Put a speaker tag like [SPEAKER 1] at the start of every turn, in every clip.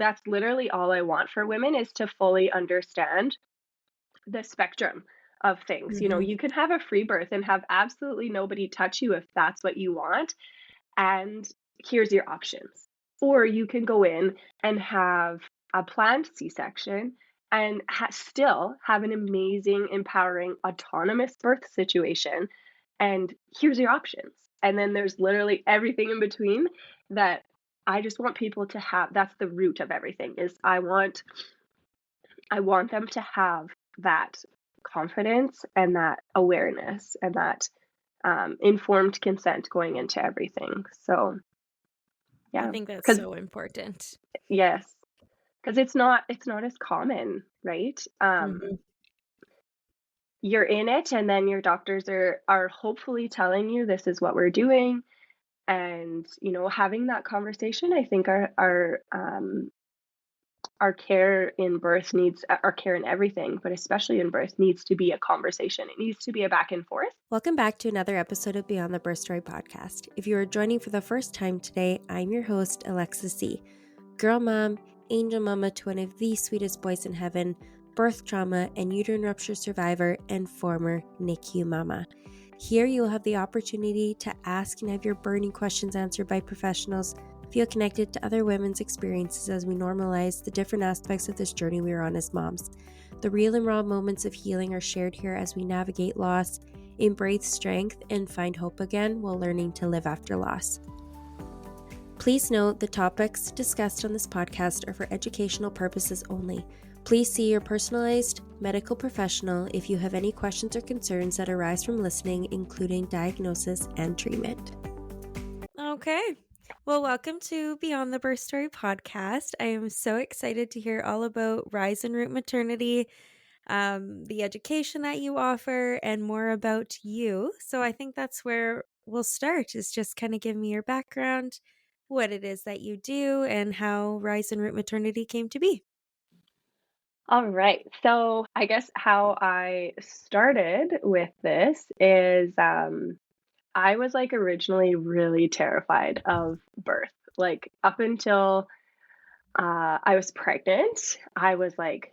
[SPEAKER 1] that's literally all I want for women, is to fully understand the spectrum of things.
[SPEAKER 2] Mhm.
[SPEAKER 1] You can have a free birth and have absolutely nobody touch you if that's what you want, and here's your options. Or you can go in and have a planned C-section and still have an amazing, empowering, autonomous birth situation, and here's your options. And then there's literally everything in between that I just want people to have. That's the root of everything, is I want them to have that confidence and that awareness and that informed consent going into everything. So
[SPEAKER 2] I
[SPEAKER 1] yeah,
[SPEAKER 2] think that's
[SPEAKER 1] because
[SPEAKER 2] so important.
[SPEAKER 1] yes, because it's not as common, right?
[SPEAKER 2] Mhm.
[SPEAKER 1] You're in it, and then your doctors are hopefully telling you this is what we're doing, and having that conversation. I think our care in birth needs, our care in everything, but especially in birth, needs to be a conversation. It needs to be a back and forth.
[SPEAKER 2] Welcome back to another episode of Beyond the Birth Story podcast. If you are joining for the first time today, I'm your host, Alexis C. Girl mom, angel mama to one of the sweetest boys in heaven, birth trauma and uterine rupture survivor, and former NICU mama. Here you will have the opportunity to ask and have your burning questions answered by professionals, feel connected to other women's experiences as we normalize the different aspects of this journey we are on as moms. The real and raw moments of healing are shared here as we navigate loss, embrace strength, and find hope again while learning to live after loss. Please note the topics discussed on this podcast are for educational purposes only. Please see your personalized medical professional if you have any questions or concerns that arise from listening, including diagnosis and treatment. Okay. Well, welcome to Beyond the Birth Story podcast. I am so excited to hear all about Rise and Root Maternity, the education that you offer, and more about you. So I think that's where we'll start, is just kind of give me your background, what it is that you do, and how Rise and Root Maternity came to be.
[SPEAKER 1] All right. So I guess how I started with this is I was like originally really terrified of birth. Like up until I was pregnant, I was like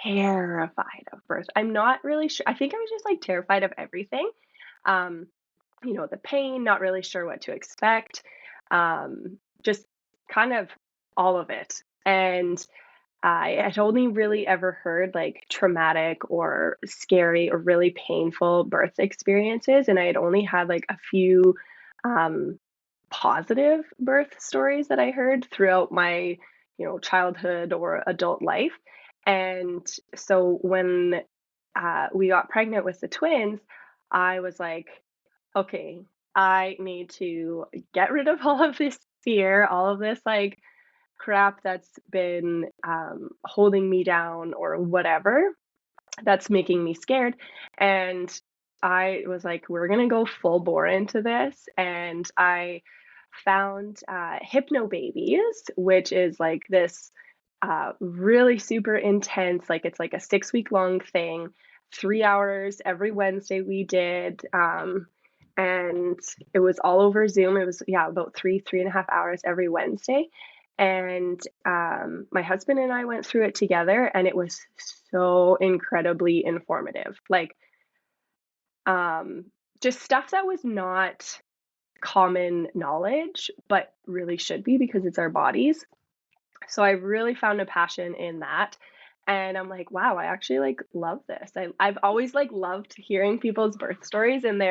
[SPEAKER 1] terrified of birth. I'm not really sure. I think I was just like terrified of everything. Um, the pain, not really sure what to expect. Just kind of all of it. And I had only really ever heard like traumatic or scary or really painful birth experiences. And I had only had like a few um, positive birth stories that I heard throughout my, childhood or adult life. And so when we got pregnant with the twins, I was like, okay, I need to get rid of all of this fear, all of this like crap that's been holding me down or whatever that's making me scared. And I was like, we're going to go full bore into this. And I found Hypno Babies, which is like this really super intense, like it's like a 6 week long thing, 3 hours every Wednesday we did. And it was all over Zoom. It was, yeah, about 3.5 hours every Wednesday. And my husband and I went through it together, and it was so incredibly informative. Like, um, just stuff that was not common knowledge, but really should be because it's our bodies. So I really found a passion in that. And I'm like, wow, I actually like love this. I've always like loved hearing people's birth stories and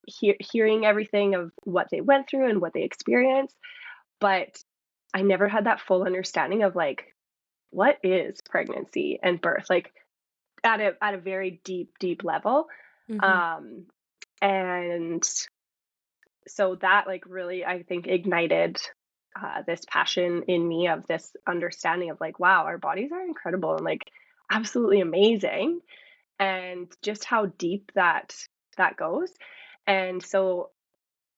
[SPEAKER 1] hearing everything of what they went through and what they experienced. But I never had that full understanding of like what is pregnancy and birth, like at a very deep level.
[SPEAKER 2] Mm-hmm.
[SPEAKER 1] Um, and so that like really, I think, ignited this passion in me of this understanding of like, wow, our bodies are incredible and like absolutely amazing, and just how deep that goes. And so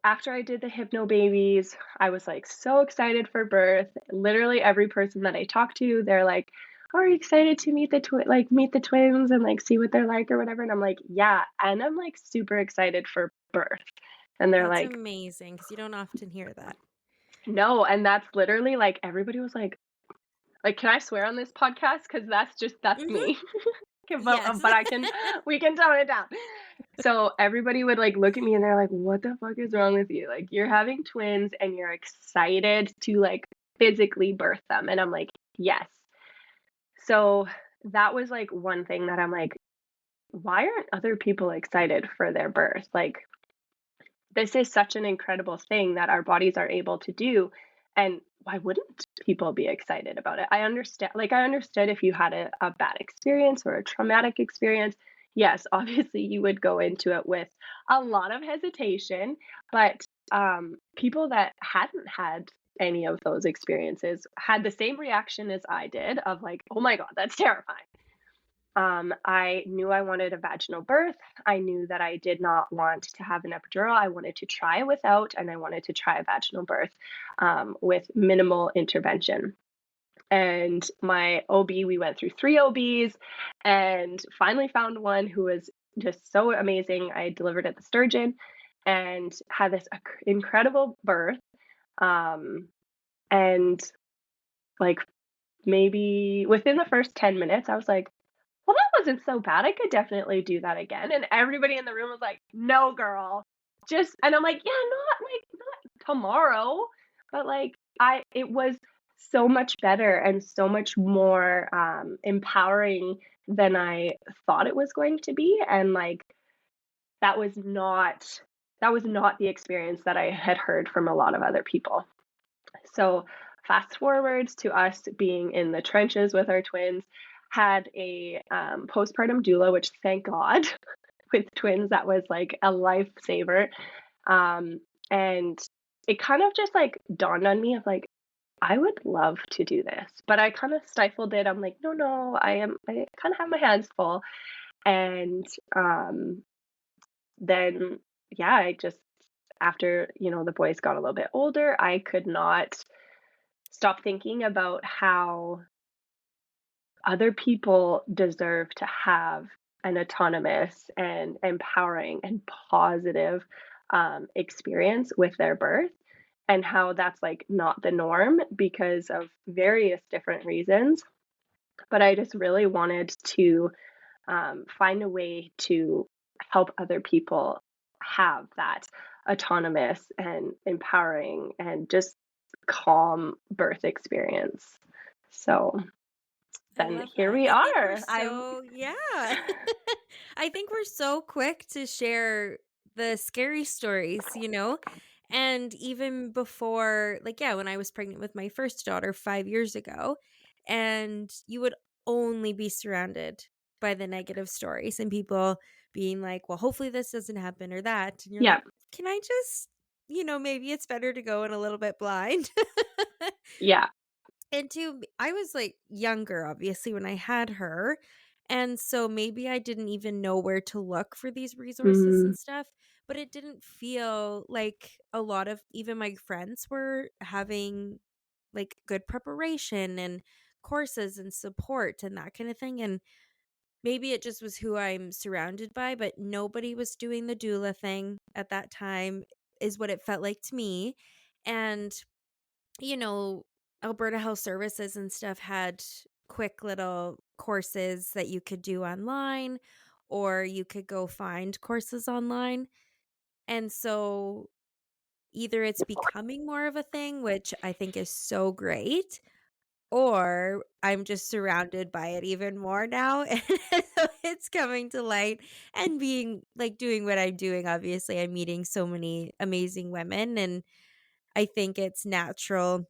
[SPEAKER 1] after I did the Hypno Babies, I was like so excited for birth. Literally every person that I talked to, they're like, "Are you excited to meet the twins and like see what they're like or whatever?" And I'm like, "Yeah," and I'm like super excited for birth. And they're
[SPEAKER 2] That's
[SPEAKER 1] like,
[SPEAKER 2] amazing because you don't often hear that.
[SPEAKER 1] No, and that's literally, like, everybody was like, "Can I swear on this podcast? Because that's
[SPEAKER 2] Mhm.
[SPEAKER 1] me." Okay,
[SPEAKER 2] Yes.
[SPEAKER 1] but we can tone it down. So, everybody would, like, look at me and they're like, "What the fuck is wrong with you? Like, you're having twins and you're excited to, like, physically birth them." And I'm like, "Yes." So, that was, like, one thing that I'm like, "Why aren't other people excited for their birth?" Like, this is such an incredible thing that our bodies are able to do, and why wouldn't people be excited about it? I understood if you had a bad experience or a traumatic experience. Yes, obviously you would go into it with a lot of hesitation, but people that hadn't had any of those experiences had the same reaction as I did of like, oh my god, that's terrifying. I knew I wanted a vaginal birth. I knew that I did not want to have an epidural. I wanted to try without, and I wanted to try a vaginal birth with minimal intervention. And my OB, we went through three OBs and finally found one who was just so amazing. I delivered at the Sturgeon and had this incredible birth. Um, and like maybe within the first 10 minutes, I was like, well, that wasn't so bad. I could definitely do that again. And everybody in the room was like, no, girl. Just, and I'm like, yeah, not tomorrow, but like, it was so much better and so much more empowering than I thought it was going to be. And like, that was not, that was not the experience that I had heard from a lot of other people. So, fast forward to us being in the trenches with our twins, had a postpartum doula, which thank God, with twins, that was like a lifesaver. Um, and it kind of just like dawned on me of like, I would love to do this, but I kind of stifled it. I'm like, no, no, I kind of have my hands full. And then, yeah, I just, after, the boys got a little bit older, I could not stop thinking about how other people deserve to have an autonomous and empowering and positive experience with their birth, and how that's like not the norm because of various different reasons. But I just really wanted to find a way to help other people have that autonomous and empowering and just calm birth experience. So
[SPEAKER 2] I
[SPEAKER 1] then
[SPEAKER 2] love
[SPEAKER 1] here
[SPEAKER 2] that.
[SPEAKER 1] we
[SPEAKER 2] I think we're
[SPEAKER 1] are. I'm
[SPEAKER 2] so, yeah. I think we're so quick to share the scary stories, you know? And even before, like, yeah, when I was pregnant with my first daughter 5 years ago, and you would only be surrounded by the negative stories and people being like, well, hopefully this doesn't happen or that. And you're
[SPEAKER 1] yeah,
[SPEAKER 2] like, can I just, maybe it's better to go in a little bit blind.
[SPEAKER 1] yeah.
[SPEAKER 2] And two, I was, like, younger, obviously, when I had her, and so maybe I didn't even know where to look for these resources
[SPEAKER 1] Mm,
[SPEAKER 2] and stuff, but it didn't feel like a lot of even my friends were having, like, good preparation and courses and support and that kinda thing, and maybe it just was who I'm surrounded by, but nobody was doing the doula thing at that time, is what it felt like to me, and you know, Alberta Health Services and stuff had quick little courses that you could do online, or you could go find courses online. And so either it's becoming more of a thing, which I think is so great, or I'm just surrounded by it even more now. And so it's coming to light and being like doing what I'm doing. Obviously, I'm meeting so many amazing women, and I think it's natural,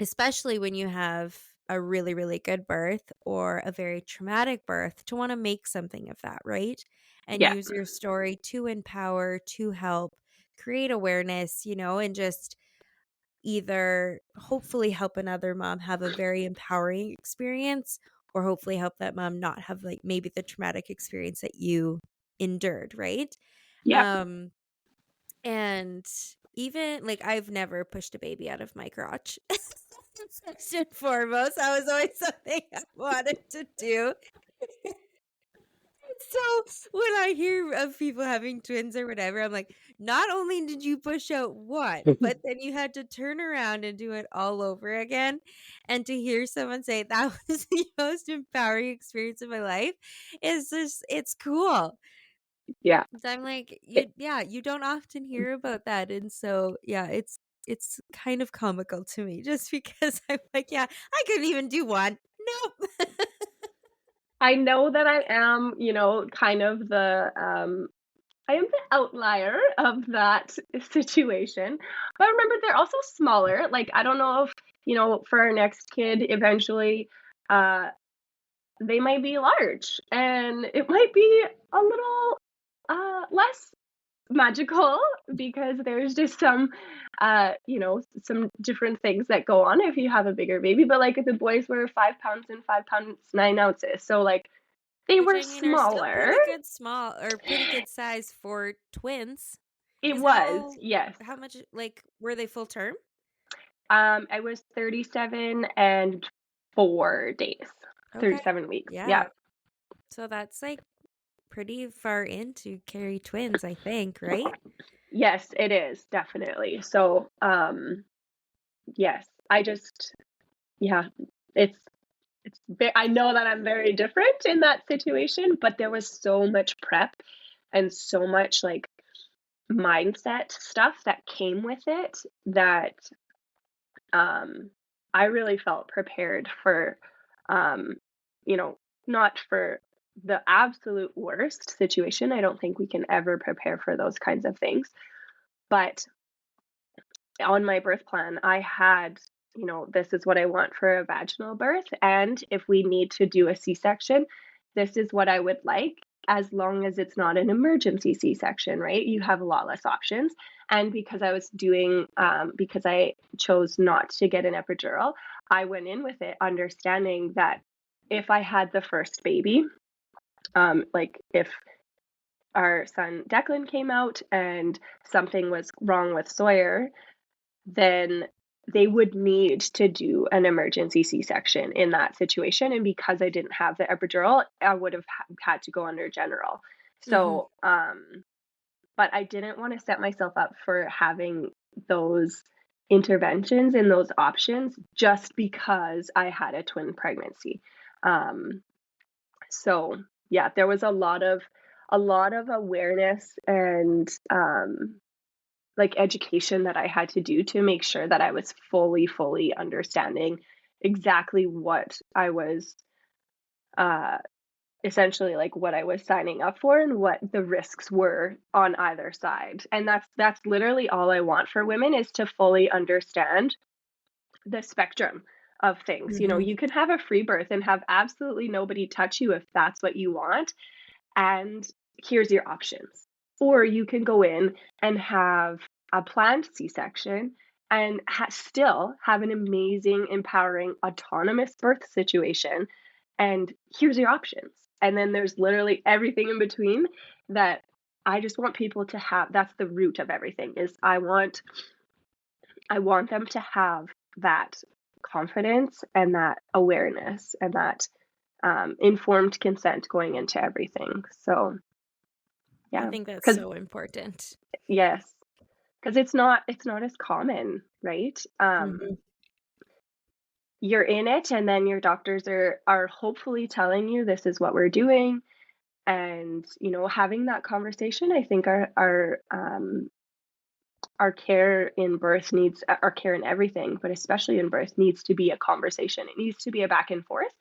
[SPEAKER 2] especially when you have a really, really good birth or a very traumatic birth, to want to make something of that, right? And
[SPEAKER 1] yeah,
[SPEAKER 2] use your story to empower, to help create awareness, and just either hopefully help another mom have a very empowering experience, or hopefully help that mom not have like maybe the traumatic experience that you endured, right?
[SPEAKER 1] yeah.
[SPEAKER 2] Um and even like I've never pushed a baby out of my crotch. First and foremost, that was always something I wanted to do. So when I hear of people having twins or whatever, I'm like, not only did you push out one, but then you had to turn around and do it all over again. And to hear someone say that was the most empowering experience of my life is just, it's cool.
[SPEAKER 1] Yeah.
[SPEAKER 2] So I'm like,
[SPEAKER 1] It
[SPEAKER 2] you don't often hear about that. And so, yeah, it's kind of comical to me just because I'm like, yeah, I couldn't even do one. Nope.
[SPEAKER 1] I know that I am, kind of I am the outlier of that situation. But remember, they're also smaller. Like, I don't know if, for our next kid, eventually, uh, they might be large and it might be a little less magical because there's just some different things that go on if you have a bigger baby. But like the boys were 5 pounds and 5 pounds 9 ounces. So like they
[SPEAKER 2] Which
[SPEAKER 1] were
[SPEAKER 2] I mean are still
[SPEAKER 1] smaller.
[SPEAKER 2] pretty good small or pretty good size for twins.
[SPEAKER 1] It
[SPEAKER 2] Because
[SPEAKER 1] was, yes.
[SPEAKER 2] how much like were they full term?
[SPEAKER 1] I was 37 and 4 days,
[SPEAKER 2] Okay.
[SPEAKER 1] 37 weeks.
[SPEAKER 2] Yeah.
[SPEAKER 1] Yeah.
[SPEAKER 2] So that's like pretty far in to carry twins, I think, right?
[SPEAKER 1] Yes, it is definitely. So, yes, I just, yeah, it's, I know that I'm very different in that situation, but there was so much prep and so much like mindset stuff that came with it that um, I really felt prepared for, um, you know, not for the absolute worst situation. I don't think we can ever prepare for those kinds of things. But on my birth plan, I had, this is what I want for a vaginal birth. And if we need to do a C section, this is what I would like, as long as it's not an emergency C section, right? You have a lot less options. And because I chose not to get an epidural, I went in with it understanding that if I had the first baby, like if our son Declan came out and something was wrong with Sawyer, then they would need to do an emergency C-section in that situation. And because I didn't have the epidural, I would have had to go under general.
[SPEAKER 2] Mm-hmm.
[SPEAKER 1] So, but I didn't want to set myself up for having those interventions and those options just because I had a twin pregnancy. Um, so yeah, there was a lot of awareness and like education that I had to do to make sure that I was fully understanding exactly what I was uh essentially like what I was signing up for and what the risks were on either side. And that's literally all I want for women is to fully understand the spectrum of things.
[SPEAKER 2] Mm-hmm.
[SPEAKER 1] You can have a free birth and have absolutely nobody touch you if that's what you want, and here's your options. Or you can go in and have a planned C section and still have an amazing, empowering, autonomous birth situation. And here's your options. And then there's literally everything in between that I just want people to have. That's the root of everything is I want them to have that confidence and that awareness and that informed consent going into everything. So
[SPEAKER 2] I
[SPEAKER 1] yeah,
[SPEAKER 2] think that's
[SPEAKER 1] because
[SPEAKER 2] so important.
[SPEAKER 1] yes, because it's not as common, right?
[SPEAKER 2] Mm-hmm.
[SPEAKER 1] You're in it, and then your doctors are hopefully telling you this is what we're doing, and having that conversation. I think our care in birth needs our care in everything, but especially in birth needs to be a conversation. It needs to be a back and forth,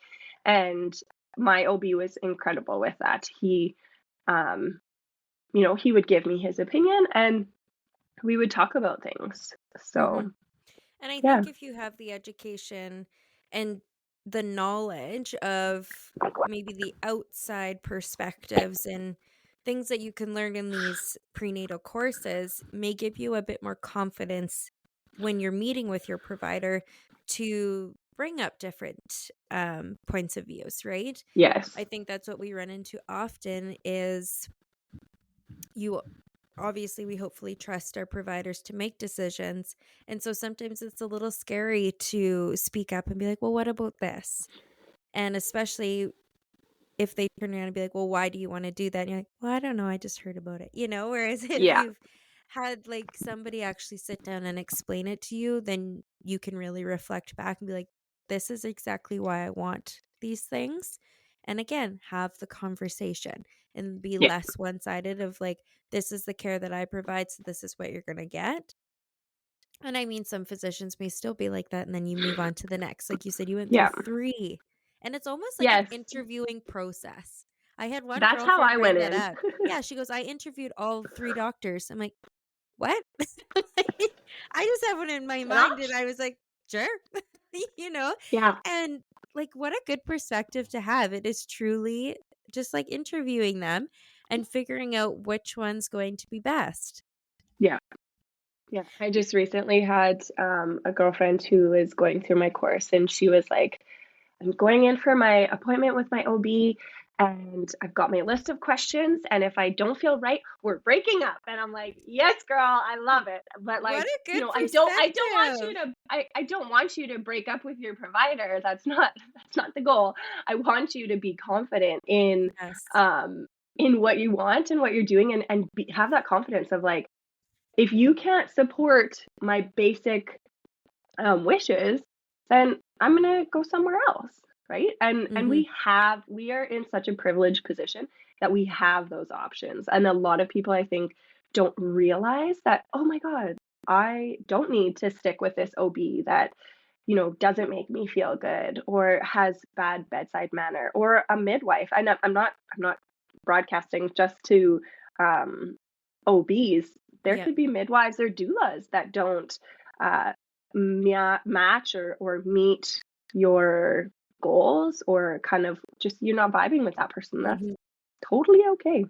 [SPEAKER 1] and my OB was incredible with that. Um, he would give me his opinion, and we would talk about things.
[SPEAKER 2] Mm-hmm.
[SPEAKER 1] So,
[SPEAKER 2] And I
[SPEAKER 1] yeah.
[SPEAKER 2] think if you have the education and the knowledge of maybe the outside perspectives and things that you can learn in these prenatal courses may give you a bit more confidence when you're meeting with your provider to bring up different points of views, right?
[SPEAKER 1] Yes.
[SPEAKER 2] I think that's what we run into often is you obviously we hopefully trust our providers to make decisions, and so sometimes it's a little scary to speak up and be like, well, what about this? And especially if they turn around and be like, "Well, why do you wanna do that?" And you're like, "Well, I don't know, I just heard about it," you know? Whereas if
[SPEAKER 1] Yeah.
[SPEAKER 2] you've had, like, somebody actually sit down and explain it to you, then you can really reflect back and be like, "This is exactly why I want these things." And again, have the conversation and be
[SPEAKER 1] Yeah.
[SPEAKER 2] less one-sided of like, "This is the care that I provide, so this is what you're gonna get." And I mean, some physicians may still be like that, and then you move on to the next. Like you said, you went through
[SPEAKER 1] Yeah.
[SPEAKER 2] 3, and it's almost like an
[SPEAKER 1] Yes.
[SPEAKER 2] interviewing process. I had one
[SPEAKER 1] That's how
[SPEAKER 2] girlfriend
[SPEAKER 1] I
[SPEAKER 2] bring
[SPEAKER 1] went
[SPEAKER 2] that
[SPEAKER 1] in.
[SPEAKER 2] up. Yeah, she goes, "I interviewed all 3 doctors." I'm like, "What?" I just have one in my mind, and
[SPEAKER 1] Cannot.
[SPEAKER 2] I was like, "Sure." You know?
[SPEAKER 1] Yeah.
[SPEAKER 2] And, like, what a good perspective to have. It is truly just like interviewing them and figuring out which one's going to be best.
[SPEAKER 1] Yeah. Yeah. I just recently had a girlfriend who is going through my course, and she was like, I'm going in for my appointment with my OB, and I've got my list of questions. And if I don't feel right, we're breaking up. And I'm like, yes, girl, I love it. But
[SPEAKER 2] What
[SPEAKER 1] like,
[SPEAKER 2] a good
[SPEAKER 1] I don't want you
[SPEAKER 2] perspective.
[SPEAKER 1] to, I don't want you to break up with your provider. That's not the goal. I want you to be confident
[SPEAKER 2] Yes.
[SPEAKER 1] um, in what you want and what you're doing, and have that confidence of like, if you can't support my basic wishes, then I'm gonna go somewhere else, right? And
[SPEAKER 2] Mhm.
[SPEAKER 1] we are in such a privileged position that we have those options. And a lot of people I think don't realize that, oh my God, I don't need to stick with this OB that, doesn't make me feel good or has bad bedside manner or a midwife. I'm not broadcasting just to um OBs. There
[SPEAKER 2] Yep.
[SPEAKER 1] could be midwives or doulas that don't uh, match or meet your goals, or kind of just you're not vibing with that person. That's
[SPEAKER 2] Mhm.
[SPEAKER 1] totally okay.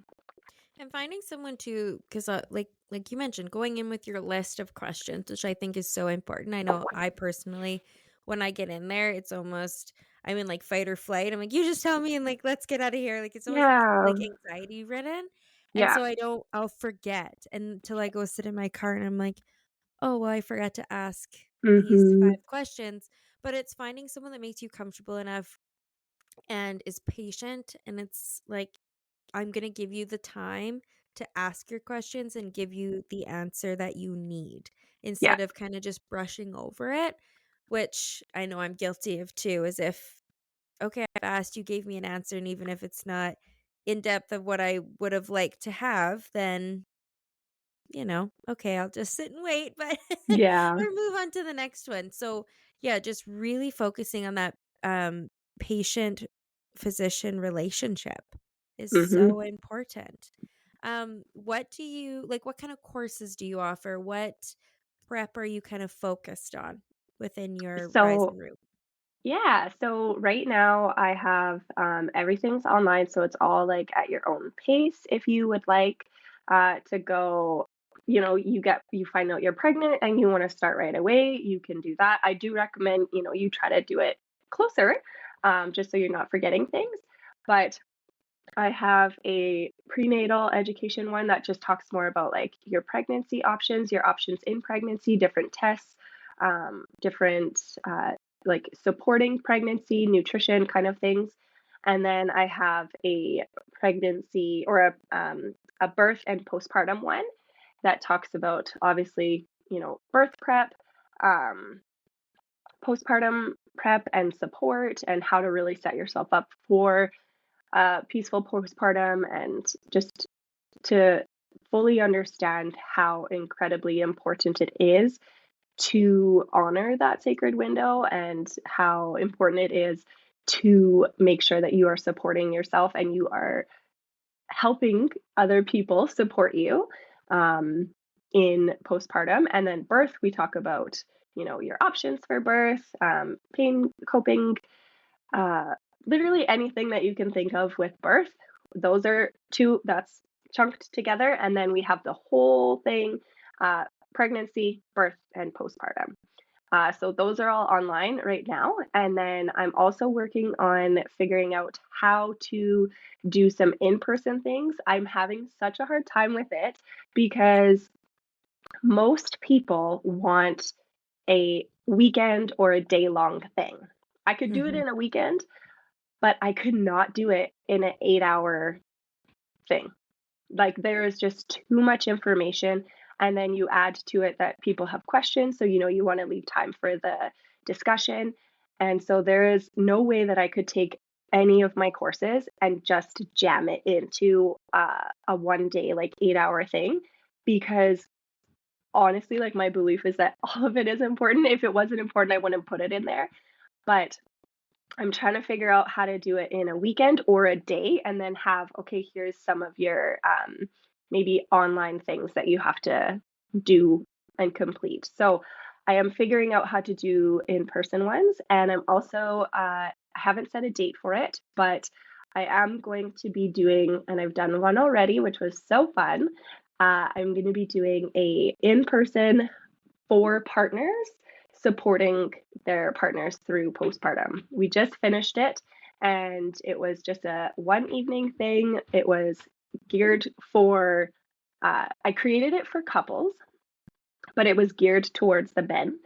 [SPEAKER 2] And finding someone to, because like you mentioned, going in with your list of questions, which I think is so important. I know I personally, when I get in there, it's almost I'm in like fight or flight. I'm like, you just tell me and like let's get out of here. Like it's almost
[SPEAKER 1] Yeah.
[SPEAKER 2] like anxiety ridden. And
[SPEAKER 1] Yeah.
[SPEAKER 2] so I'll forget until I go sit in my car and I'm like, oh well, I forgot to ask these
[SPEAKER 1] Mhm.
[SPEAKER 2] 5 questions. But it's finding someone that makes you comfortable enough and is patient, and it's like, I'm going to give you the time to ask your questions and give you the answer that you need
[SPEAKER 1] Yeah.
[SPEAKER 2] instead of kind of just brushing over it, which I know I'm guilty of too. Is if, okay, I've asked, you gave me an answer, and even if it's not in depth of what I would have liked to have, then okay, I'll just sit and wait, but
[SPEAKER 1] Yeah.
[SPEAKER 2] or move on to the next one. So, yeah, just really focusing on that patient physician relationship is
[SPEAKER 1] Mhm.
[SPEAKER 2] so important. What do you like? What kind of courses do you offer? What prep are you kind of focused on within your Rise
[SPEAKER 1] So
[SPEAKER 2] and Root?
[SPEAKER 1] yeah, so right now I have everything's online, so it's all like at your own pace. If you would like to go, you find out you're pregnant and you want to start right away, you can do that. I do recommend, you try to do it closer, just so you're not forgetting things. But I have a prenatal education one that just talks more about like your options in pregnancy, different tests, different like supporting pregnancy, nutrition kind of things. And then I have a pregnancy or a birth and postpartum one that talks about obviously, birth prep, um, postpartum prep and support, and how to really set yourself up for peaceful postpartum, and just to fully understand how incredibly important it is to honor that sacred window, and how important it is to make sure that you are supporting yourself and you are helping other people support you um, in postpartum. And then birth, we talk about, your options for birth, pain coping, uh, literally anything that you can think of with birth. Those are two that's chunked together. And then we have the whole thing, uh, pregnancy, birth, and postpartum. So those are all online right now. And then I'm also working on figuring out how to do some in person things. I'm having such a hard time with it because most people want a weekend or a day long thing. I could do it
[SPEAKER 2] Mhm.
[SPEAKER 1] in a weekend, but I could not do it in an 8-hour thing. Like, there is just too much information, and then you add to it that people have questions, so, you wanna leave time for the discussion, and so there is no way that I could take any of my courses and just jam it into, a one-day, like, 8-hour thing, because honestly, like, my belief is that all of it is important. If it wasn't important, I wouldn't put it in there, but I'm trying to figure out how to do it in a weekend or a day and then have, okay, here's some of your maybe online things that you have to do and complete. So I am figuring out how to do in person ones. And I'm also, I haven't set a date for it, but I am going to be doing, and I've done one already, which was so fun. I'm going to be doing a in-person for partners supporting their partners through postpartum. We just finished it and it was just a one evening thing. It was geared for, I created it for couples, but it was geared towards the men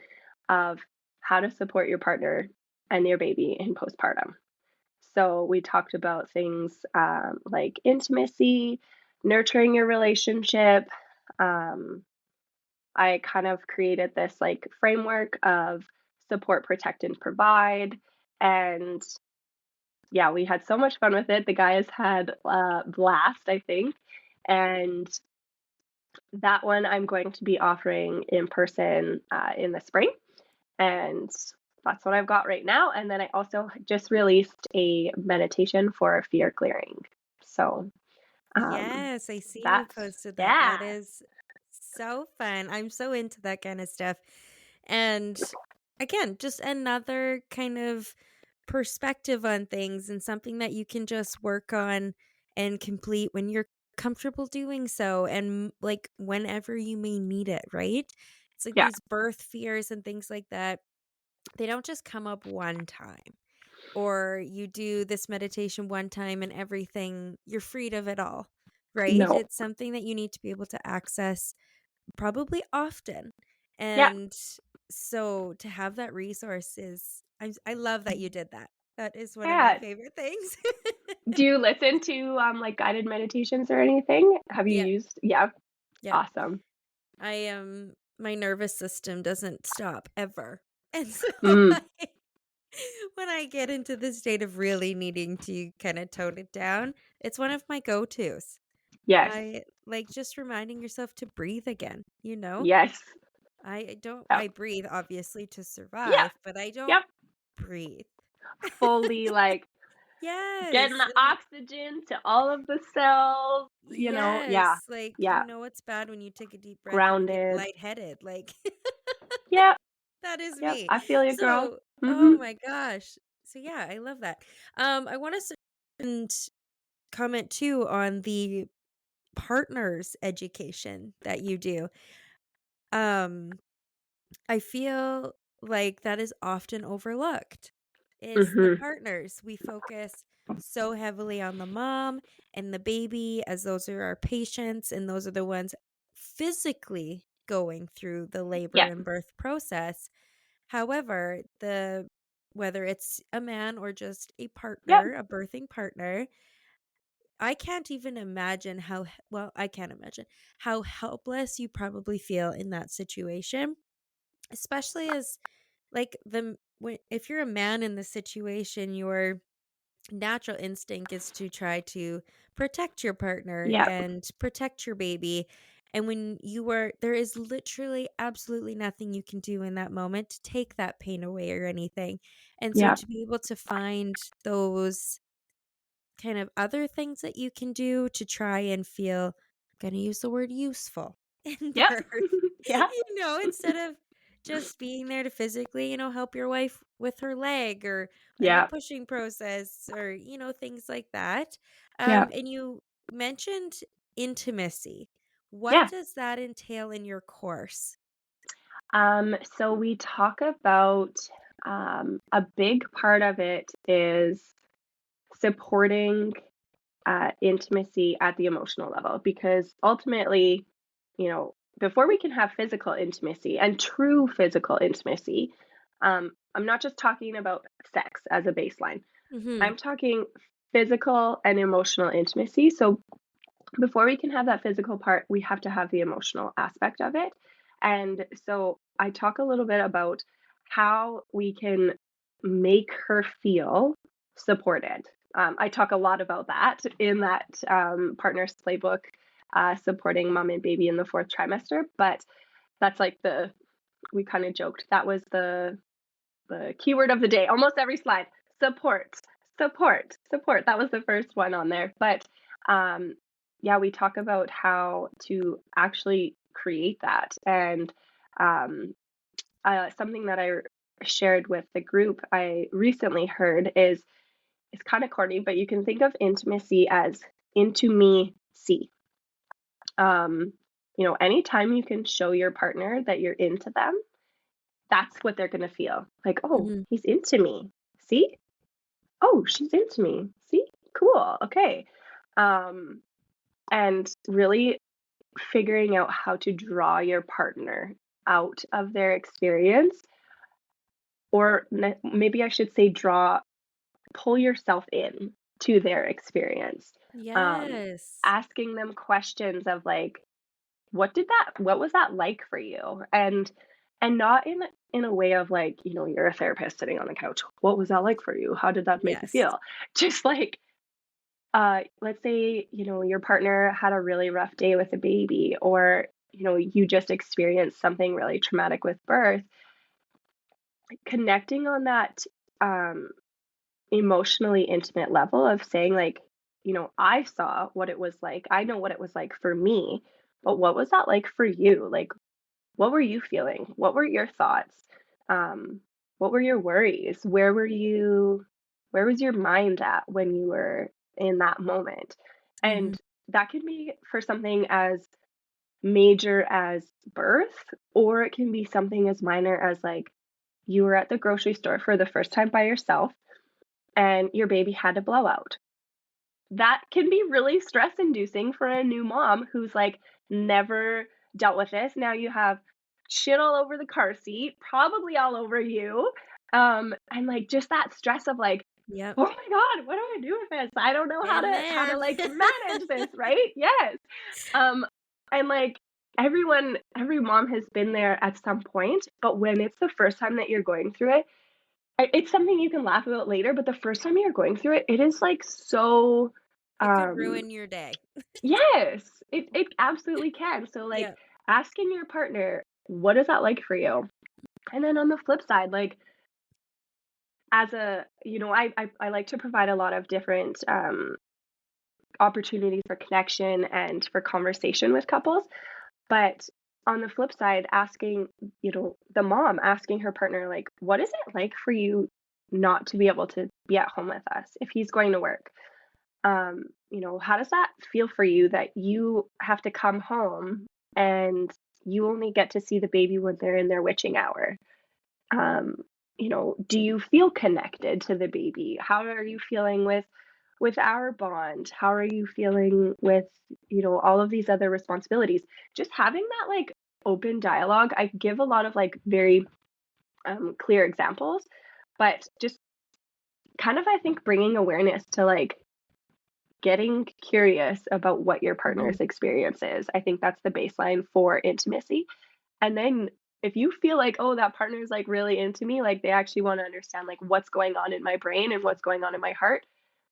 [SPEAKER 1] of how to support your partner and your baby in postpartum. So we talked about things like intimacy, nurturing your relationship, um, I kind of created this like framework of support, protect, and provide. And yeah, we had so much fun with it. The guys had a blast, I think. And that one I'm going to be offering in person in the spring. And that's what I've got right now. And then I also just released a meditation for fear clearing. So
[SPEAKER 2] Yes, I see you
[SPEAKER 1] that's,
[SPEAKER 2] posted that.
[SPEAKER 1] yeah,
[SPEAKER 2] That is so fun. I'm so into that kind of stuff. And again, just another kind of perspective on things and something that you can just work on and complete when you're comfortable doing so and like whenever you may need it, right? It's like
[SPEAKER 1] yeah,
[SPEAKER 2] these birth fears and things like that. They don't just come up one time or you do this meditation one time and everything, you're freed of it all, right?
[SPEAKER 1] no,
[SPEAKER 2] It's something that you need to be able to access probably often.
[SPEAKER 1] yeah,
[SPEAKER 2] And so to have that resource is, I love that you did that. That is one of my
[SPEAKER 1] yeah.
[SPEAKER 2] favorite things.
[SPEAKER 1] Do you listen to, like, guided meditations or anything? Have you
[SPEAKER 2] Yep.
[SPEAKER 1] used Yeah,
[SPEAKER 2] Yep.
[SPEAKER 1] awesome.
[SPEAKER 2] I am, my nervous system doesn't stop ever. And so
[SPEAKER 1] Mm,
[SPEAKER 2] I, when I get into the state of really needing to kind of tone it down, it's one of my go-tos.
[SPEAKER 1] yes,
[SPEAKER 2] I like just reminding yourself to breathe again, you know?
[SPEAKER 1] yes,
[SPEAKER 2] I don't,
[SPEAKER 1] yep,
[SPEAKER 2] I breathe obviously to
[SPEAKER 1] yeah,
[SPEAKER 2] survive, but I don't
[SPEAKER 1] yep,
[SPEAKER 2] breathe.
[SPEAKER 1] fully, like, getting
[SPEAKER 2] Yes.
[SPEAKER 1] the oxygen to all of the cells, yeah,
[SPEAKER 2] Yes. Like,
[SPEAKER 1] yeah,
[SPEAKER 2] it's bad when you take a deep breath and you get
[SPEAKER 1] grounded.
[SPEAKER 2] lightheaded. Like,
[SPEAKER 1] Yep,
[SPEAKER 2] that is
[SPEAKER 1] yep,
[SPEAKER 2] me.
[SPEAKER 1] I feel you, girl.
[SPEAKER 2] So, oh
[SPEAKER 1] Mhm,
[SPEAKER 2] my gosh. So, yeah, I love that. I want to and comment too on the partners education that you do. Um, I feel like that is often overlooked is the
[SPEAKER 1] mhm,
[SPEAKER 2] partners. We focus so heavily on the mom and the baby as those are our patients and those are the ones physically going through the labor
[SPEAKER 1] yeah,
[SPEAKER 2] and birth process. However, the whether it's a man or just a
[SPEAKER 1] yep,
[SPEAKER 2] partner, a birthing partner, I can't even imagine how well, I can't imagine how helpless you probably feel in that situation, especially as like if you're a man in the situation, your natural instinct is to try to protect your partner
[SPEAKER 1] yep,
[SPEAKER 2] and protect your baby. And when you are, there is literally absolutely nothing you can do in that moment to take that pain away or anything. And so
[SPEAKER 1] yep,
[SPEAKER 2] to be able to find those kind of other things that you can do to try and feel, I'm going to use the word useful in
[SPEAKER 1] yep,
[SPEAKER 2] birth,
[SPEAKER 1] yeah,
[SPEAKER 2] instead of just being there to physically, help your wife with her leg or in the
[SPEAKER 1] yep,
[SPEAKER 2] pushing process or, things like that.
[SPEAKER 1] yep,
[SPEAKER 2] And you mentioned intimacy. What
[SPEAKER 1] yeah.
[SPEAKER 2] does that entail in your course?
[SPEAKER 1] So we talk about, a big part of it is supporting intimacy at the emotional level because ultimately, before we can have physical intimacy and true physical intimacy, I'm not just talking about sex as a baseline.
[SPEAKER 2] Mhm.
[SPEAKER 1] I'm talking physical and emotional intimacy. So before we can have that physical part, we have to have the emotional aspect of it. And so I talk a little bit about how we can make her feel supported. I talk a lot about that in that Partners Playbook, supporting mom and baby in the fourth trimester. But that's like we kind of joked that was the keyword of the day. Almost every slide, support, support, support. That was the first one on there. But um, yeah, we talk about how to actually create that. And um, something that I shared with the group I recently heard is it's kind of corny, but you can think of intimacy as into me see. Um, anytime you can show your partner that you're into them, that's what they're gonna feel. Like, "Oh,
[SPEAKER 2] Mhm.
[SPEAKER 1] he's into me. See? Oh, she's into me. See? Cool. Okay." Um, and really figuring out how to draw your partner out of their experience, or maybe I should say pull yourself in to their experience. Um,
[SPEAKER 2] Yes.
[SPEAKER 1] Asking them questions of like, what was that like for you? And not in a way of like, you're a therapist sitting on the couch. What was that like for you? How did that make you
[SPEAKER 2] Yes.
[SPEAKER 1] feel? Just like let's say, your partner had a really rough day with a baby, or, you just experienced something really traumatic with birth. Connecting on that um, emotionally intimate level of saying, like, I saw what it was like. I know what it was like for me, but what was that like for you? Like, what were you feeling? What were your thoughts? Um, what were your worries? Where was your mind at when you were in that moment?
[SPEAKER 2] Mhm.
[SPEAKER 1] And that can be for something as major as birth, or it can be something as minor as like you were at the grocery store for the first time by yourself and your baby had a blowout. That can be really stress inducing for a new mom who's, like, never dealt with this. Now you have shit all over the car seat, probably all over you, and, like, just that stress of, like,
[SPEAKER 2] Yep.
[SPEAKER 1] "Oh my god, what do I do with this? I don't know
[SPEAKER 2] Been
[SPEAKER 1] how to,
[SPEAKER 2] there.
[SPEAKER 1] like, manage this," right? Yes. Um, and, like, every mom has been there at some point, but when it's the first time that you're going through it, it's something you can laugh about later, but the first time you're going through it, it is, like, so,
[SPEAKER 2] It could
[SPEAKER 1] um
[SPEAKER 2] ruin your day.
[SPEAKER 1] yes, it absolutely can. So, like,
[SPEAKER 2] Yep.
[SPEAKER 1] asking your partner, "What is that like for you?" And then on the flip side, like, as a I like to provide a lot of different, opportunities for connection and for conversation with couples, but on the flip side, asking, the mom asking her partner, like, "What is it like for you not to be able to be at home with us if he's going to work?" How does that feel for you that you have to come home and you only get to see the baby when they're in their witching hour? Do you feel connected to the baby? How are you feeling with our bond? How are you feeling with, all of these other responsibilities? Just having that like open dialogue. I give a lot of like very clear examples, but just kind of I think bringing awareness to like getting curious about what your
[SPEAKER 2] Mhm.
[SPEAKER 1] partner's experience is. I think that's the baseline for intimacy. And then if you feel like, "Oh, that partner is, like, really into me," like, they actually wanna understand, like, what's going on in my brain and what's going on in my heart,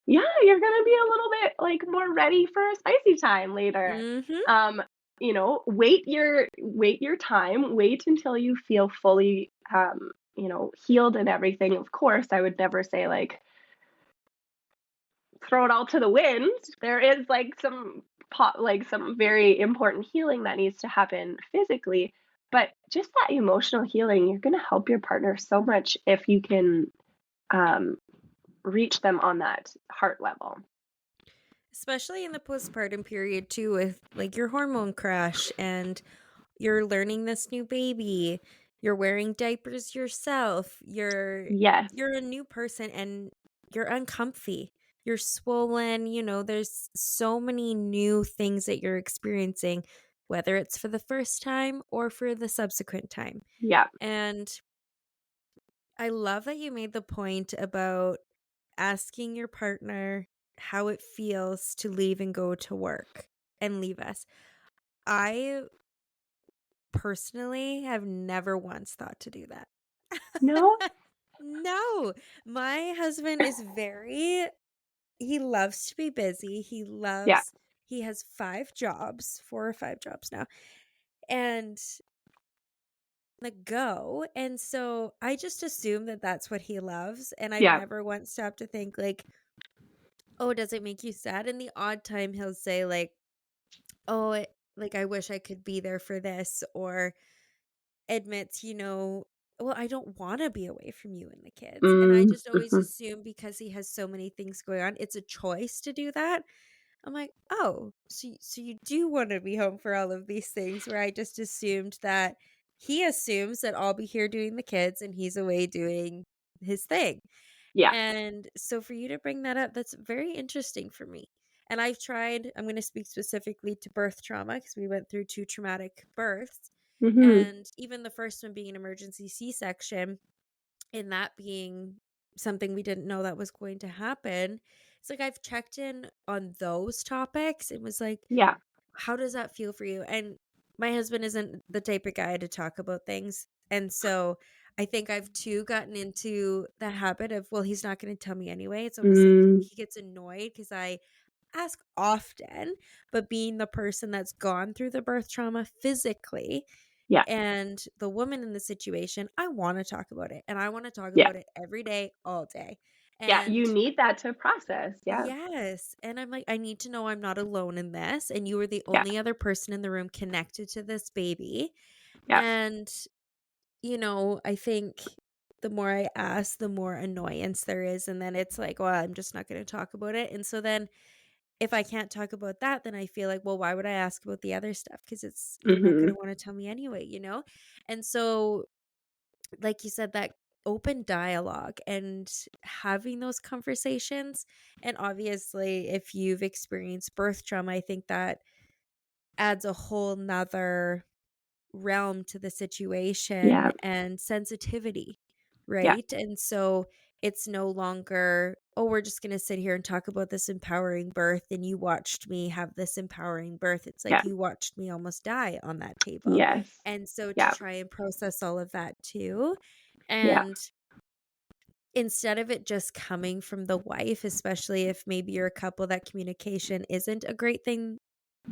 [SPEAKER 1] yeah, you're gonna be a little bit, like, more ready for a spicy time later.
[SPEAKER 2] Mhm.
[SPEAKER 1] Wait your time, wait until you feel fully, healed and everything, of course, I would never say, like, throw it all to the wind. There is like some very important healing that needs to happen physically, but just that emotional healing, you're going to help your partner so much if you can um, reach them on that heart level.
[SPEAKER 2] Especially in the postpartum period too, with like your hormone crash and you're learning this new baby, you're wearing diapers yourself,
[SPEAKER 1] Yes.
[SPEAKER 2] you're a new person and you're uncomfy. You're swollen, there's so many new things that you're experiencing, whether it's for the first time or for the subsequent time.
[SPEAKER 1] Yeah.
[SPEAKER 2] And I love that you made the point about asking your partner how it feels to leave and go to work and leave us. I personally have never once thought to do that.
[SPEAKER 1] No?
[SPEAKER 2] No, my husband is he loves to be busy.
[SPEAKER 1] Yeah.
[SPEAKER 2] He has 5 jobs, 4 or 5 jobs now, and go. And so I just assume that that's what he loves. And I've
[SPEAKER 1] Yeah.
[SPEAKER 2] never once stopped to think, like, oh, does it make you sad? And the odd time he'll say, like, oh, like, I wish I could be there for this, or admits, well, I don't want to be away from you and the kids. And I just always
[SPEAKER 1] Mhm.
[SPEAKER 2] assume because he has so many things going on, it's a choice to do that. I'm like, oh, so you do want to be home for all of these things, where I just assumed that he assumes that I'll be here doing the kids and he's away doing his thing.
[SPEAKER 1] Yeah.
[SPEAKER 2] And so for you to bring that up, that's very interesting for me. And I'm going to speak specifically to birth trauma because we went through 2 traumatic births.
[SPEAKER 1] Mhm.
[SPEAKER 2] And even the first one being an emergency C-section, and that being something we didn't know that was going to happen. It's like I've checked in on those topics and was like,
[SPEAKER 1] Yeah.
[SPEAKER 2] how does that feel for you? And my husband isn't the type of guy to talk about things. And so I think I've too gotten into the habit of, well, he's not going to tell me anyway. It's almost like
[SPEAKER 1] Mm.
[SPEAKER 2] he gets annoyed because I ask often, but being the person that's gone through the birth trauma physically
[SPEAKER 1] Yeah.
[SPEAKER 2] and the woman in the situation, I want to talk about it. And I want to talk
[SPEAKER 1] Yeah.
[SPEAKER 2] about it every day, all day.
[SPEAKER 1] Yeah,
[SPEAKER 2] And
[SPEAKER 1] you need that to process. Yeah.
[SPEAKER 2] yes. And I'm like, I need to know I'm not alone in this. And you were the
[SPEAKER 1] Yeah.
[SPEAKER 2] only other person in the room connected to this baby.
[SPEAKER 1] Yeah.
[SPEAKER 2] And, I think the more I ask, the more annoyance there is. And then it's like, well, I'm just not going to talk about it. And so then if I can't talk about that, then I feel like, well, why would I ask about the other stuff? Because you're not going to
[SPEAKER 1] Mhm.
[SPEAKER 2] want to tell me anyway. And so, like you said, that open dialogue and having those conversations. And obviously, if you've experienced birth trauma, I think that adds a whole nother realm to the situation
[SPEAKER 1] Yeah.
[SPEAKER 2] and sensitivity,
[SPEAKER 1] Yeah.
[SPEAKER 2] right? And so it's no longer, oh, we're just going to sit here and talk about this empowering birth and you watched me have this empowering birth. It's like
[SPEAKER 1] Yeah.
[SPEAKER 2] you watched me almost die on that table.
[SPEAKER 1] Yes.
[SPEAKER 2] And so to
[SPEAKER 1] Yeah.
[SPEAKER 2] try and process all of that too.
[SPEAKER 1] Yeah.
[SPEAKER 2] And instead of it just coming from the wife, especially if maybe you're a couple that communication isn't a great thing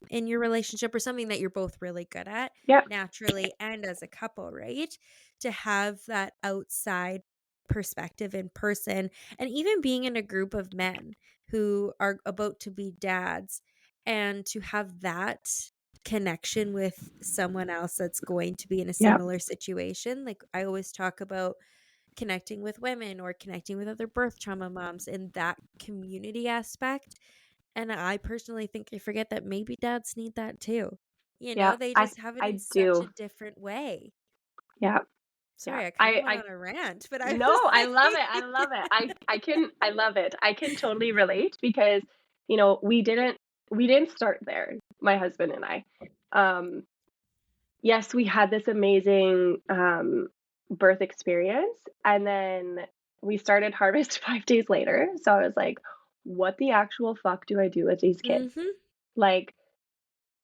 [SPEAKER 2] in your relationship or something that you're both really good at
[SPEAKER 1] Yep.
[SPEAKER 2] naturally and as a couple, right? To have that outside perspective in person, and even being in a group of men who are about to be dads, and to have that connection with someone else that's going to be in a
[SPEAKER 1] Yep.
[SPEAKER 2] similar situation. Like I always talk about connecting with women or connecting with other birth trauma moms in that community aspect. And I personally think you forget that maybe dads need that too.
[SPEAKER 1] Yeah.
[SPEAKER 2] They
[SPEAKER 1] I
[SPEAKER 2] just have it
[SPEAKER 1] I
[SPEAKER 2] in such a
[SPEAKER 1] do.
[SPEAKER 2] different way.
[SPEAKER 1] Yeah. Yeah.
[SPEAKER 2] Sorry, I kind of went
[SPEAKER 1] I
[SPEAKER 2] on a rant, but I
[SPEAKER 1] No,
[SPEAKER 2] was
[SPEAKER 1] I love it. I love it.
[SPEAKER 2] like,
[SPEAKER 1] I love it. I can totally relate because, we didn't start there, my husband and I. Um, yes, we had this amazing birth experience, and then we started Harvest 5 days later. So I was like, what the actual fuck do I do with these kids?
[SPEAKER 2] mm-hmm,
[SPEAKER 1] Like,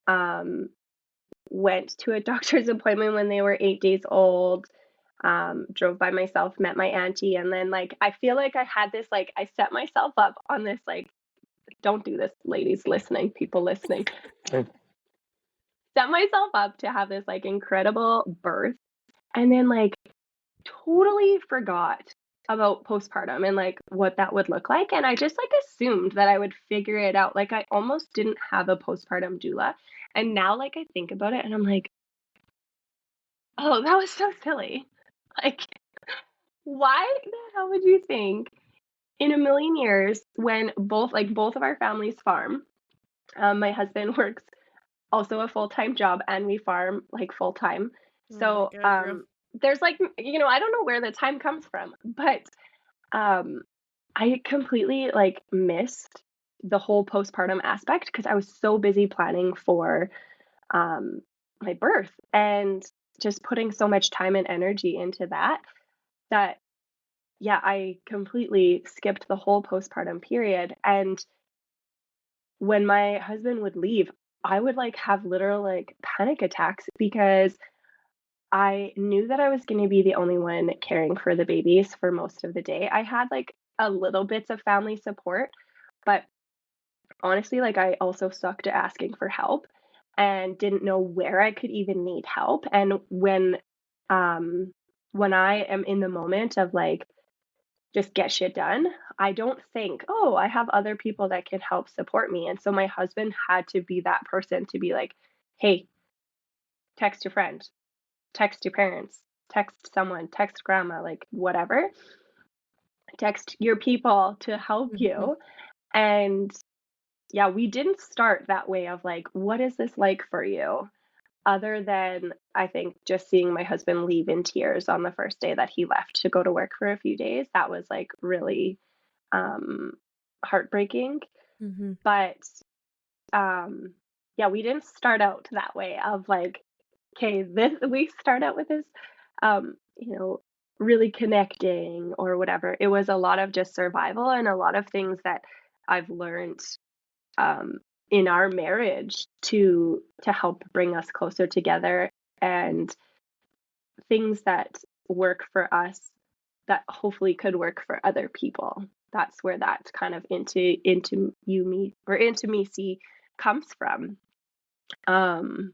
[SPEAKER 1] um, went to a doctor's appointment when they were 8 days old, drove by myself, met my auntie, and then like I feel like I had this like I set myself up on this like don't do this, ladies listening, people listening. Set myself up to have this like incredible birth and then like totally forgot about postpartum and like what that would look like. And I just like assumed that I would figure it out. Like I almost didn't have a postpartum doula. And now like I think about it and I'm like, oh, that was so silly. Like, why the hell would you think in a million years when both of our families farm? My husband works also a full-time job and we farm like full time.
[SPEAKER 2] oh my
[SPEAKER 1] So
[SPEAKER 2] god, girl.
[SPEAKER 1] there's like I don't know where the time comes from, but um I completely like missed the whole postpartum aspect because I was so busy planning for um my birth and just putting so much time and energy into that yeah, I completely skipped the whole postpartum period, and when my husband would leave, I would, like, have literal, like, panic attacks because I knew that I was gonna be the only one caring for the babies for most of the day. I had, like, a little bits of family support, but honestly, like, I also sucked at asking for help and didn't know where I could even need help, and um, when I am in the moment of, like, just get shit done, I don't think, "Oh, I have other people that can help support me," and so my husband had to be that person to be like, "Hey, text your friend, text your parents, text someone, text grandma, like, whatever. Text your people to help
[SPEAKER 2] Mhm.
[SPEAKER 1] you," and yeah, we didn't start that way of like, "What is this like for you?" Other than, I think, just seeing my husband leave in tears on the first day that he left to go to work for a few days, that was, like, really, um, heartbreaking,
[SPEAKER 2] Mhm.
[SPEAKER 1] but, um, yeah, we didn't start out that way of like, "'Kay, this" we start out with this, really connecting or whatever. It was a lot of just survival and a lot of things that I've learned um, in our marriage to help bring us closer together and things that work for us that hopefully could work for other people. That's where that kind of into you me or intimacy comes from. Um,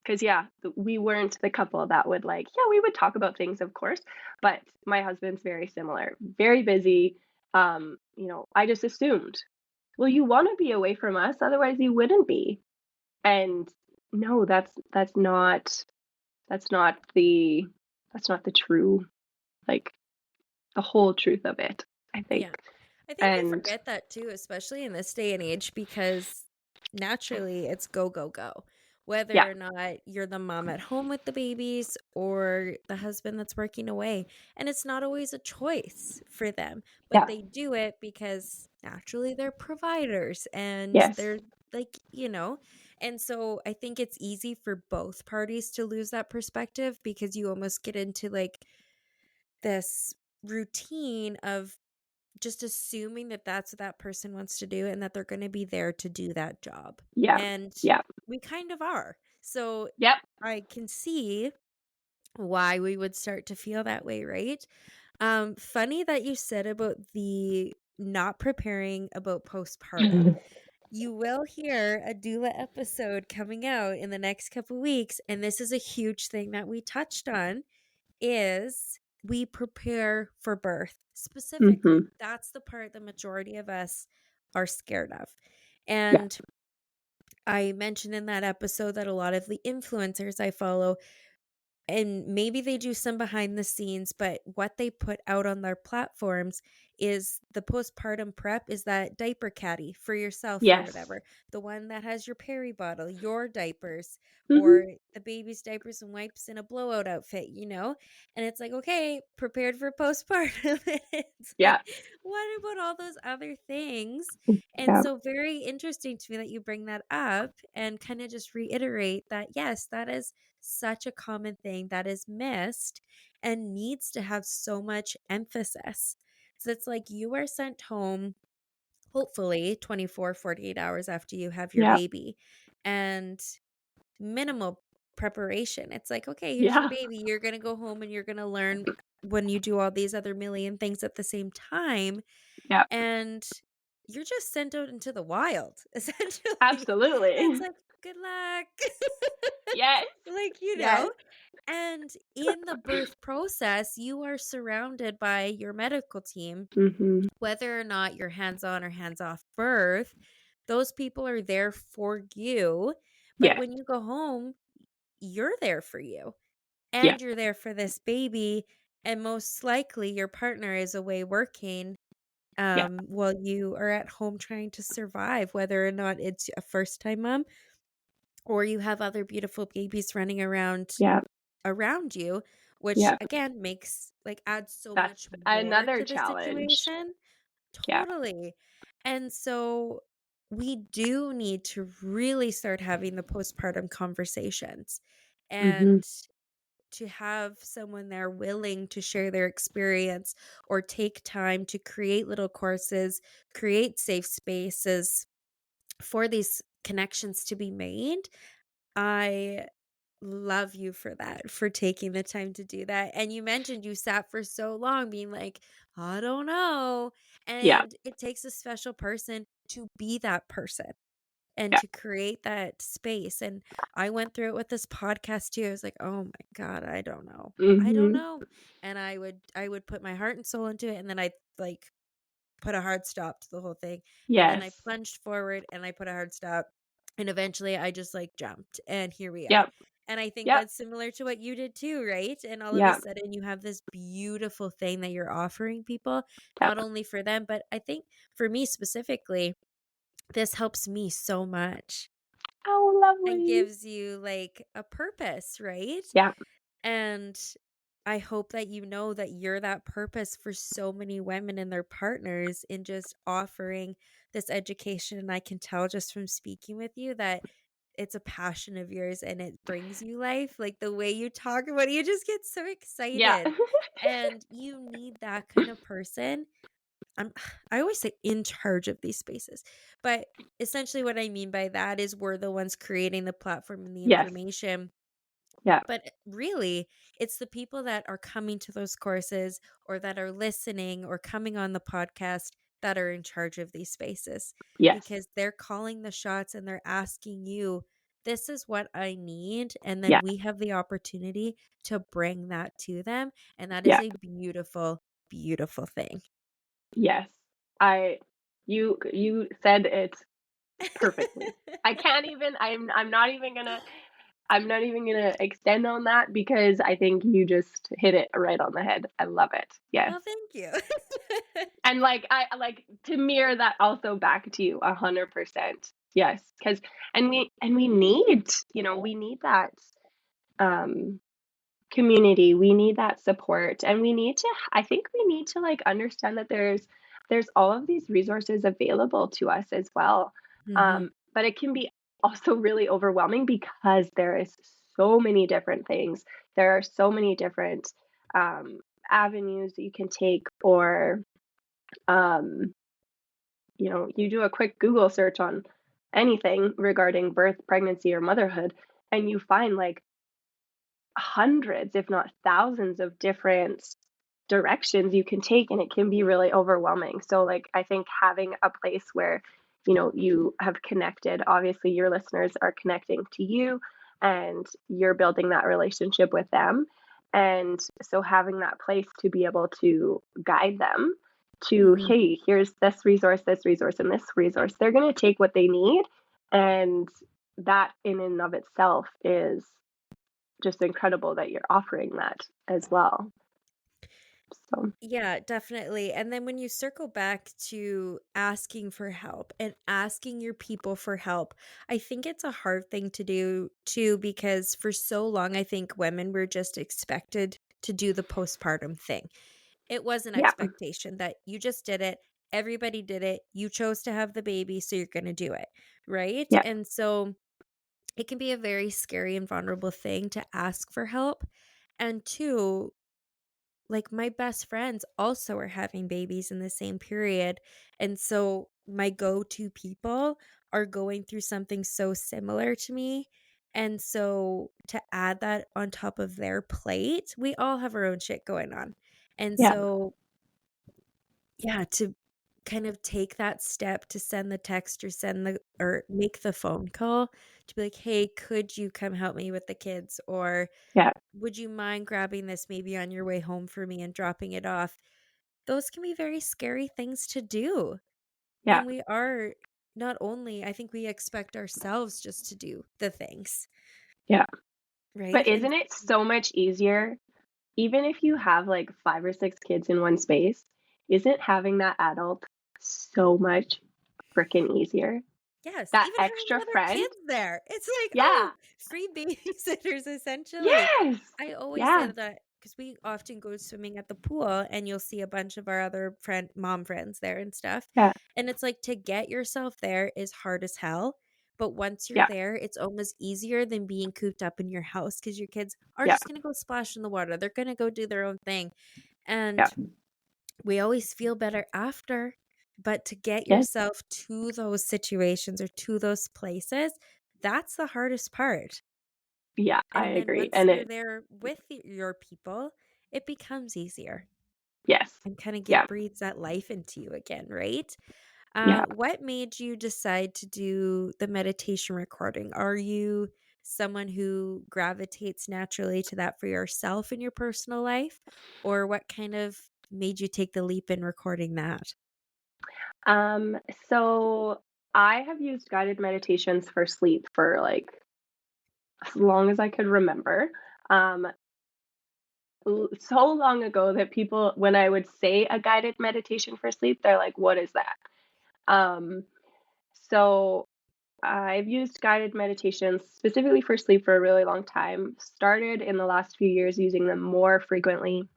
[SPEAKER 1] because yeah, we weren't the couple that would like, yeah, we would talk about things, of course, but my husband's very similar, very busy. I just assumed, well, you want to be away from us, otherwise you wouldn't be. And no, that's not the that's not the true, like, the whole truth of it, I think.
[SPEAKER 2] Yeah. I think we
[SPEAKER 1] And
[SPEAKER 2] forget that too, especially in this day and age, because naturally it's go, go, go.
[SPEAKER 1] yeah,
[SPEAKER 2] Whether or not you're the mom at home with the babies or the husband that's working away. And it's not always a choice for them, but
[SPEAKER 1] yeah,
[SPEAKER 2] they do it because naturally they're providers and
[SPEAKER 1] yes,
[SPEAKER 2] they're like, and so I think it's easy for both parties to lose that perspective because you almost get into like this routine of just assuming that that's what that person wants to do and that they're going to be there to do that job.
[SPEAKER 1] yeah,
[SPEAKER 2] And
[SPEAKER 1] yeah,
[SPEAKER 2] we kind of are. So
[SPEAKER 1] yep.
[SPEAKER 2] I can see why we would start to feel that way, right? Funny that you said about the not preparing about postpartum. You will hear a doula episode coming out in the next couple weeks, and this is a huge thing that we touched on is we prepare for birth. Specifically,
[SPEAKER 1] Mhm.
[SPEAKER 2] that's the part the majority of us are scared of.
[SPEAKER 1] Yeah,
[SPEAKER 2] And I mentioned in that episode that a lot of the influencers I follow and maybe they do some behind the scenes, but what they put out on their platforms is the postpartum prep is that diaper caddy for yourself or
[SPEAKER 1] yes.
[SPEAKER 2] whatever. The one that has your peri bottle, your diapers,
[SPEAKER 1] Mhm.
[SPEAKER 2] or the baby's diapers and wipes in a blowout outfit. And it's like, okay, prepared for postpartum. It's like,
[SPEAKER 1] Yeah,
[SPEAKER 2] what about all those other things? And
[SPEAKER 1] yeah,
[SPEAKER 2] so, very interesting to me that you bring that up and kind of just reiterate that, yes, that is such a common thing that is missed and needs to have so much emphasis. So it's like you are sent home, hopefully 24, 48 hours after you have your
[SPEAKER 1] yeah,
[SPEAKER 2] baby, and minimal preparation. It's like, okay, here's your
[SPEAKER 1] yeah,
[SPEAKER 2] baby. You're going to go home and you're going to learn when you do all these other million things at the same time.
[SPEAKER 1] yeah.
[SPEAKER 2] And you're just sent out into the wild, essentially. It's
[SPEAKER 1] Absolutely.
[SPEAKER 2] like, good luck.
[SPEAKER 1] Yes,
[SPEAKER 2] like,
[SPEAKER 1] yes.
[SPEAKER 2] and in the birth process, you are surrounded by your medical team,
[SPEAKER 1] Mhm.
[SPEAKER 2] whether or not you're hands on or hands off birth. Those people are there for you. But
[SPEAKER 1] Yes,
[SPEAKER 2] when you go home, you're there for you
[SPEAKER 1] yeah,
[SPEAKER 2] and you're there for this baby. And most likely, your partner is away working
[SPEAKER 1] yeah,
[SPEAKER 2] while you are at home trying to survive, whether or not it's a first time mom or you have other beautiful babies running
[SPEAKER 1] yeah,
[SPEAKER 2] around you, which
[SPEAKER 1] yeah.
[SPEAKER 2] again makes like adds so
[SPEAKER 1] That's
[SPEAKER 2] much more
[SPEAKER 1] another
[SPEAKER 2] to the
[SPEAKER 1] challenge.
[SPEAKER 2] situation.
[SPEAKER 1] Yeah.
[SPEAKER 2] Totally. And so we do need to really start having the postpartum conversations.
[SPEAKER 1] Mhm.
[SPEAKER 2] And to have someone there willing to share their experience or take time to create little courses, create safe spaces for these connections to be made. I love you for that, for taking the time to do that. And you mentioned you sat for so long being like, I don't know.
[SPEAKER 1] Yeah.
[SPEAKER 2] And it takes a special person to be that person and
[SPEAKER 1] Yeah.
[SPEAKER 2] to create that space. And I went through it with this podcast too. I was like, "Oh my god, I don't know. I don't
[SPEAKER 1] Mhm.
[SPEAKER 2] know." And I would put my heart and soul into it, and then I like put a hard stop to the whole thing. And then I
[SPEAKER 1] Yes.
[SPEAKER 2] plunged forward and I put a hard stop. And eventually I just like jumped and here we are.
[SPEAKER 1] Yep.
[SPEAKER 2] And I think
[SPEAKER 1] Yep.
[SPEAKER 2] that's similar to what you did too, right? And all of a
[SPEAKER 1] Yep.
[SPEAKER 2] sudden you have this beautiful thing that you're offering people,
[SPEAKER 1] Yep.
[SPEAKER 2] not only for them, but I think for me specifically, this helps me so much
[SPEAKER 1] Oh,
[SPEAKER 2] and
[SPEAKER 1] lovely.
[SPEAKER 2] gives you like a purpose, right?
[SPEAKER 1] Yeah.
[SPEAKER 2] And I hope that you know that you're that purpose for so many women and their partners in just offering this education. And I can tell just from speaking with you that it's a passion of yours and it brings you life. Like the way you talk about it, you just get so
[SPEAKER 1] Yeah.
[SPEAKER 2] excited. And you need that kind of person. I'm I always say in charge of these spaces. But essentially what I mean by that is we're the ones creating the platform and the
[SPEAKER 1] Yes.
[SPEAKER 2] information,
[SPEAKER 1] Yeah.
[SPEAKER 2] but really, it's the people that are coming to those courses or that are listening or coming on the podcast that are in charge of these spaces
[SPEAKER 1] Yes.
[SPEAKER 2] because they're calling the shots and they're asking you, this is what I need. And then
[SPEAKER 1] Yeah.
[SPEAKER 2] we have the opportunity to bring that to them. And that is
[SPEAKER 1] Yeah.
[SPEAKER 2] a beautiful, beautiful thing.
[SPEAKER 1] Yes. I you said it perfectly. I can't even I'm not even gonna extend on that because I think you just hit it right on the head. I love it. Yes.
[SPEAKER 2] Oh, thank you.
[SPEAKER 1] And like I like to mirror that also back to you 100%. Yes. Cause and we need, we need that um community. We need that support and we need to I think we need to like understand that there's all of these resources available to us as well.
[SPEAKER 2] Hmm.
[SPEAKER 1] But it can be also really overwhelming because there is so many different things. There are so many different um, avenues that you can take, or um, you do a quick Google search on anything regarding birth, pregnancy, or motherhood, and you find like hundreds, if not thousands, of different directions you can take, and it can be really overwhelming. So, like, I think having a place where, you have connected, obviously, your listeners are connecting to you and you're building that relationship with them. And so, having that place to be able to guide them to,
[SPEAKER 2] Hmm.
[SPEAKER 1] hey, here's this resource, and this resource, they're going to take what they need. And that, in and of itself, is just incredible that you're offering that as well. So,
[SPEAKER 2] Yeah, definitely. And then when you circle back to asking for help and asking your people for help, I think it's a hard thing to do too, because for so long, I think women were just expected to do the postpartum thing. It was an
[SPEAKER 1] yeah,
[SPEAKER 2] expectation that you just did it. Everybody did it. You chose to have the baby, so you're going to do it. Right.
[SPEAKER 1] yeah,
[SPEAKER 2] And so it can be a very scary and vulnerable thing to ask for help. And two, like my best friends also are having babies in the same period. And so my go-to people are going through something so similar to me. And so to add that on top of their plate, we all have our own shit going on. And
[SPEAKER 1] yeah,
[SPEAKER 2] so yeah, to kind of take that step to send the text or send the or make the phone call to be like, "Hey, could you come help me with the kids?" Or
[SPEAKER 1] yeah,
[SPEAKER 2] would you mind grabbing this maybe on your way home for me and dropping it off? Those can be very scary things to do.
[SPEAKER 1] yeah,
[SPEAKER 2] And we are not only, I think we expect ourselves just to do the things,
[SPEAKER 1] yeah. But
[SPEAKER 2] right? And
[SPEAKER 1] isn't it so much easier, even if you have like 5 or 6 kids in one space, isn't having that adult so much freaking easier?
[SPEAKER 2] yes,
[SPEAKER 1] That
[SPEAKER 2] even having
[SPEAKER 1] extra
[SPEAKER 2] the other
[SPEAKER 1] friend?
[SPEAKER 2] kids there. It's like,
[SPEAKER 1] Yeah.
[SPEAKER 2] oh, free babysitters essentially.
[SPEAKER 1] Yes.
[SPEAKER 2] I always say
[SPEAKER 1] Yeah.
[SPEAKER 2] that because we often go swimming at the pool and you'll see a bunch of our other mom friends there and stuff.
[SPEAKER 1] Yeah.
[SPEAKER 2] And it's like to get yourself there is hard as hell. But once you're
[SPEAKER 1] Yeah.
[SPEAKER 2] there, it's almost easier than being cooped up in your house because your kids are
[SPEAKER 1] Yeah.
[SPEAKER 2] just going to go splash in the water. They're going to go do their own thing. And
[SPEAKER 1] Yeah.
[SPEAKER 2] we always feel better after. But to get
[SPEAKER 1] Yes.
[SPEAKER 2] yourself to those situations or to those places, that's the hardest part.
[SPEAKER 1] Yeah, I
[SPEAKER 2] And then
[SPEAKER 1] agree.
[SPEAKER 2] once
[SPEAKER 1] And
[SPEAKER 2] you're
[SPEAKER 1] it
[SPEAKER 2] there with your people, it becomes easier
[SPEAKER 1] yes.
[SPEAKER 2] and kind of
[SPEAKER 1] Yeah.
[SPEAKER 2] breathes that life into you again, right?
[SPEAKER 1] Yeah.
[SPEAKER 2] What made you decide to do the meditation recording? Are you someone who gravitates naturally to that for yourself in your personal life? Or what kind of made you take the leap in recording that?
[SPEAKER 1] Um, so I have used guided meditations for sleep for like as long as I could remember. Um, so long ago that people, when I would say a guided meditation for sleep, they're like, "What is that?" Um, so I've used guided meditations specifically for sleep for a really long time. Started in the last few years using them more frequently,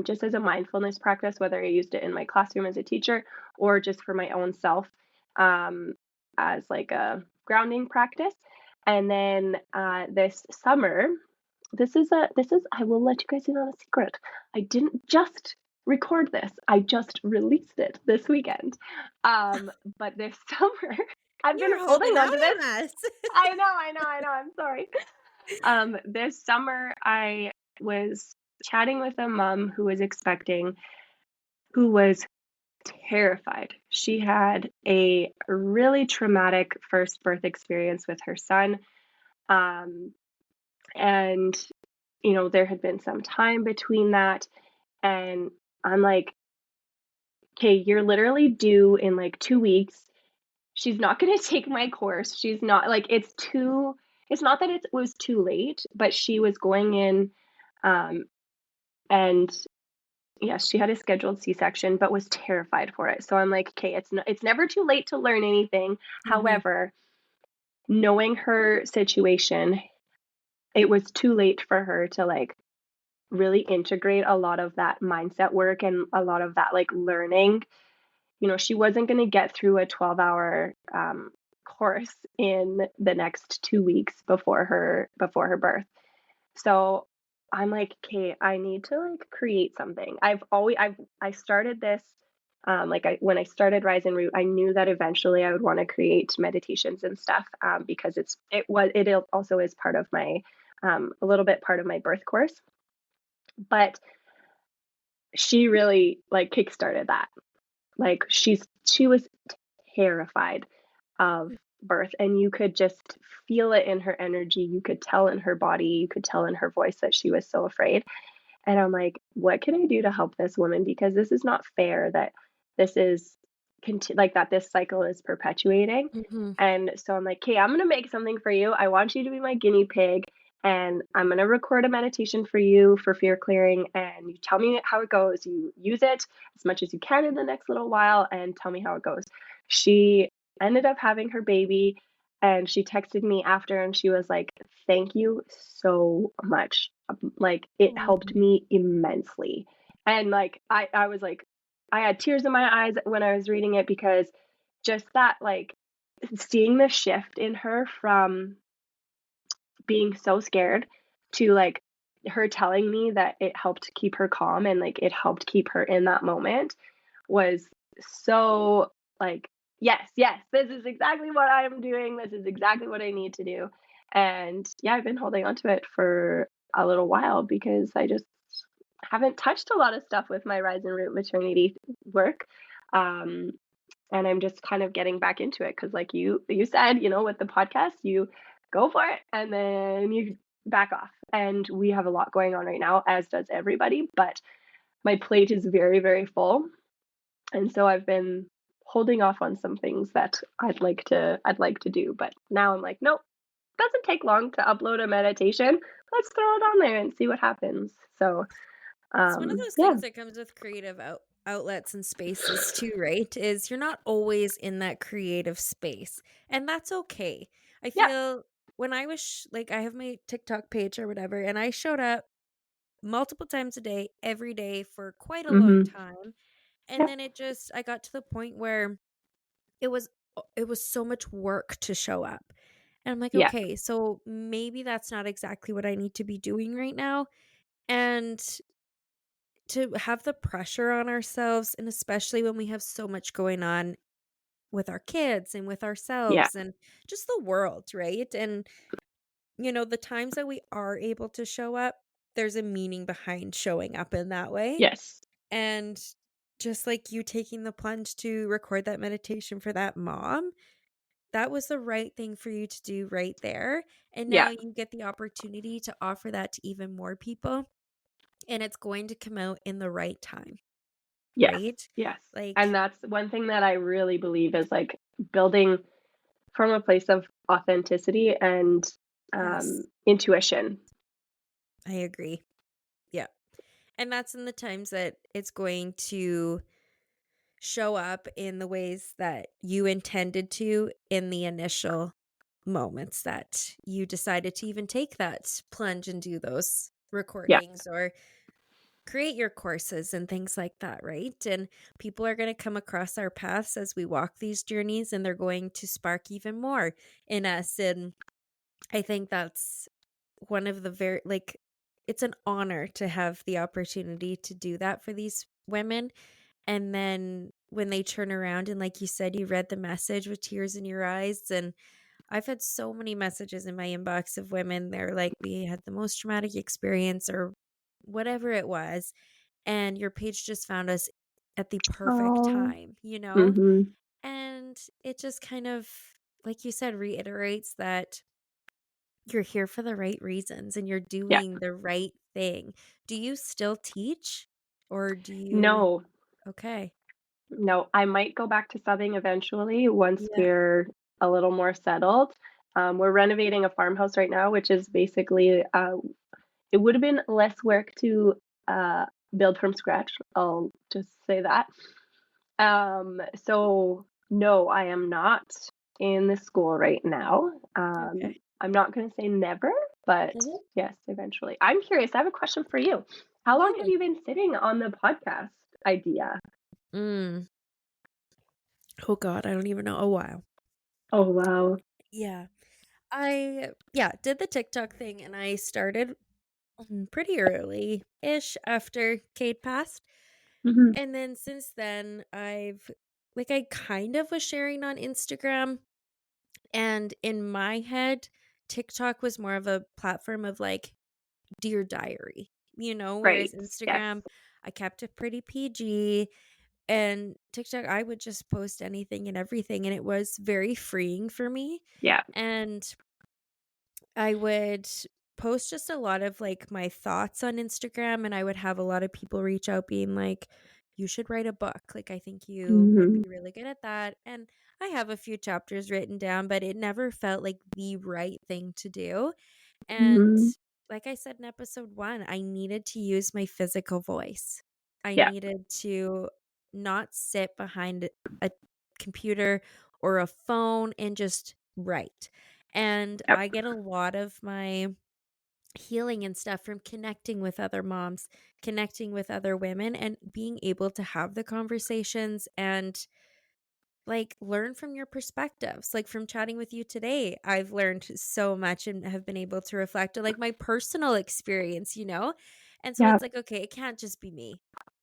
[SPEAKER 1] just as a mindfulness practice, whether I used it in my classroom as a teacher or just for my own self, um, as like a grounding practice. And then this summer, this is I will let you guys in on a secret. I didn't just record this. I just released it this weekend. But this summer, I've been
[SPEAKER 2] You're
[SPEAKER 1] holding
[SPEAKER 2] holding
[SPEAKER 1] on
[SPEAKER 2] out
[SPEAKER 1] to this.
[SPEAKER 2] on us.
[SPEAKER 1] I know. I'm sorry. This summer, I was chatting with a mom who was expecting, who was terrified. She had a really traumatic first birth experience with her son. Um, and, there had been some time between that. And I'm like, okay, you're literally due in like 2 weeks. She's not going to take my course. She's not like, it's not that it was too late, but she was going in, um, and yes, she had a scheduled C-section, but was terrified for it. So I'm like, okay, it's never too late to learn anything.
[SPEAKER 2] Mhm,
[SPEAKER 1] However, knowing her situation, it was too late for her to like really integrate a lot of that mindset work and a lot of that like learning. She wasn't going to get through a 12-hour course in the next 2 weeks before her birth. So I'm like, okay, I need to like create something. I started this, when I started Rise and Root, I knew that eventually I would want to create meditations and stuff, because it also is part of my, a little bit part of my birth course. But she really like kickstarted that. Like she was terrified of birth, and you could just feel it in her energy. You could tell in her body, you could tell in her voice that she was so afraid. And I'm like, what can I do to help this woman? Because this is not fair that this is like that this cycle is perpetuating.
[SPEAKER 2] mhm.
[SPEAKER 1] And so I'm like, okay, I'm gonna make something for you. I want you to be my guinea pig. And I'm gonna record a meditation for you for fear clearing. And you tell me how it goes. You use it as much as you can in the next little while and tell me how it goes. She ended up having her baby, and she texted me after and she was like, thank you so much. Like it helped
[SPEAKER 2] Oh.
[SPEAKER 1] me immensely. And like I was like, I had tears in my eyes when I was reading it, because just that like seeing the shift in her from being so scared to like her telling me that it helped keep her calm and like it helped keep her in that moment was so like, yes, this is exactly what I'm doing. This is exactly what I need to do. And yeah, I've been holding on to it for a little while because I just haven't touched a lot of stuff with my Rise and Root maternity work. Um, and I'm just kind of getting back into it because, like you said, with the podcast, you go for it and then you back off. And we have a lot going on right now, as does everybody. But my plate is very, very full, and so I've been holding off on some things that I'd like to do. But now I'm like, nope, doesn't take long to upload a meditation. Let's throw it on there and see what happens. So,
[SPEAKER 2] It's one of those
[SPEAKER 1] yeah,
[SPEAKER 2] things that comes with creative outlets and spaces too, right? Is you're not always in that creative space, and that's okay. I
[SPEAKER 1] yeah,
[SPEAKER 2] feel when I was like, I have my TikTok page or whatever, and I showed up multiple times a day, every day for quite a long
[SPEAKER 1] mm-hmm,
[SPEAKER 2] time. And
[SPEAKER 1] yeah,
[SPEAKER 2] then I got to the point where it was it was so much work to show up. And I'm like,
[SPEAKER 1] Yeah.
[SPEAKER 2] okay, so maybe that's not exactly what I need to be doing right now. And to have the pressure on ourselves, and especially when we have so much going on with our kids and with
[SPEAKER 1] Yeah.
[SPEAKER 2] ourselves and just the world, right? And, the times that we are able to show up, there's a meaning behind showing up in that way.
[SPEAKER 1] Yes.
[SPEAKER 2] And just like you taking the plunge to record that meditation for that mom, that was the right thing for you to do right there. And now
[SPEAKER 1] Yeah.
[SPEAKER 2] you get the opportunity to offer that to even more people. And it's going to come out in the right time,
[SPEAKER 1] Yes.
[SPEAKER 2] right?
[SPEAKER 1] Yes. And
[SPEAKER 2] Like,
[SPEAKER 1] that's one thing that I really believe is like building from a place of authenticity and
[SPEAKER 2] yes,
[SPEAKER 1] intuition.
[SPEAKER 2] I agree. Yeah. And that's in the times that it's going to show up in the ways that you intended to in the initial moments that you decided to even take that plunge and do those
[SPEAKER 1] Yeah.
[SPEAKER 2] recordings or create your courses and things like that, right? And people are going to come across our paths as we walk these journeys, and they're going to spark even more in us. And I think that's one of the it's an honor to have the opportunity to do that for these women. And then when they turn around and, like you said, you read the message with tears in your eyes. And I've had so many messages in my inbox of women. They're like, we had the most traumatic experience or whatever it was. And your page just found us at the perfect
[SPEAKER 1] Oh.
[SPEAKER 2] time.
[SPEAKER 1] Mhm.
[SPEAKER 2] And it just kind of, like you said, reiterates that you're here for the right reasons and you're
[SPEAKER 1] Yeah.
[SPEAKER 2] doing the right thing. Do you still teach or do you?
[SPEAKER 1] No.
[SPEAKER 2] Okay.
[SPEAKER 1] No, I might go back to subbing eventually once
[SPEAKER 2] Yeah.
[SPEAKER 1] we're a little more settled. We're renovating a farmhouse right now, which is basically it would have been less work to uh, build from scratch. I'll just say that. So no, I am not in the school right now.
[SPEAKER 2] Okay.
[SPEAKER 1] I'm not going to say never, but
[SPEAKER 2] Mhm.
[SPEAKER 1] yes, eventually. I'm curious. I have a question for you. How long have
[SPEAKER 2] Yeah.
[SPEAKER 1] you been sitting on the podcast idea?
[SPEAKER 2] Mm. Oh God, I don't even know. A while.
[SPEAKER 1] Oh wow.
[SPEAKER 2] Yeah. I did the TikTok thing and I started pretty early ish after Kate passed.
[SPEAKER 1] Hmm.
[SPEAKER 2] And then since then, I kind of was sharing on Instagram. And in my head, TikTok was more of a platform of like Dear Diary, whereas
[SPEAKER 1] Right. Yes.
[SPEAKER 2] Instagram, I kept it pretty PG. And TikTok, I would just post anything and everything. And it was very freeing for me.
[SPEAKER 1] Yeah.
[SPEAKER 2] And I would post just a lot of like my thoughts on Instagram, and I would have a lot of people reach out being like, you should write a book. Like, I think you would
[SPEAKER 1] Hmm.
[SPEAKER 2] be really good at that. And I have a few chapters written down, but it never felt like the right thing to do. And
[SPEAKER 1] Hmm.
[SPEAKER 2] like I said in episode 1, I needed to use my physical voice. I
[SPEAKER 1] Yeah.
[SPEAKER 2] needed to not sit behind a computer or a phone and just write. And
[SPEAKER 1] Yep.
[SPEAKER 2] I get a lot of my healing and stuff from connecting with other moms, connecting with other women, and being able to have the conversations and like learn from your perspectives. Like from chatting with you today, I've learned so much and have been able to reflect on like my personal experience. And so
[SPEAKER 1] Yeah.
[SPEAKER 2] it's like, okay, it can't just be me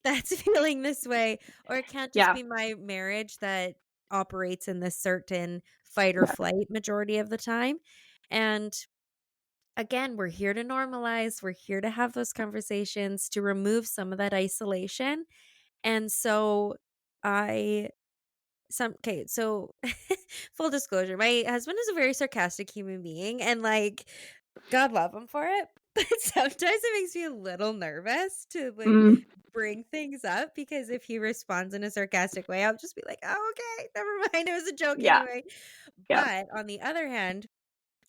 [SPEAKER 2] that's feeling this way, or it can't just
[SPEAKER 1] Yeah.
[SPEAKER 2] be my marriage that operates in this certain fight or
[SPEAKER 1] Yeah.
[SPEAKER 2] flight majority of the time. And again, we're here to normalize, we're here to have those conversations to remove some of that isolation. And so I okay, so full disclosure, my husband is a very sarcastic human being and like God love him for it. But sometimes it makes me a little nervous to like
[SPEAKER 1] Mm.
[SPEAKER 2] bring things up because if he responds in a sarcastic way, I'll just be like, oh, okay, never mind. It was a joke
[SPEAKER 1] Yeah.
[SPEAKER 2] anyway.
[SPEAKER 1] Yeah.
[SPEAKER 2] But on the other hand,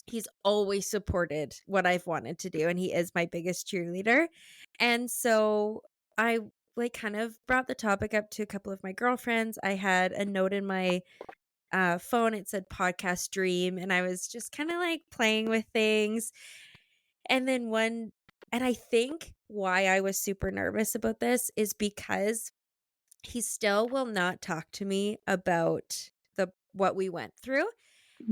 [SPEAKER 2] he's always supported what I've wanted to do and he is my biggest cheerleader. And so I like kind of brought the topic up to a couple of my girlfriends. I had a note in my phone. It said podcast dream. And I was just kind of like playing with things. And then and I think why I was super nervous about this is because he still will not talk to me about the what we went through.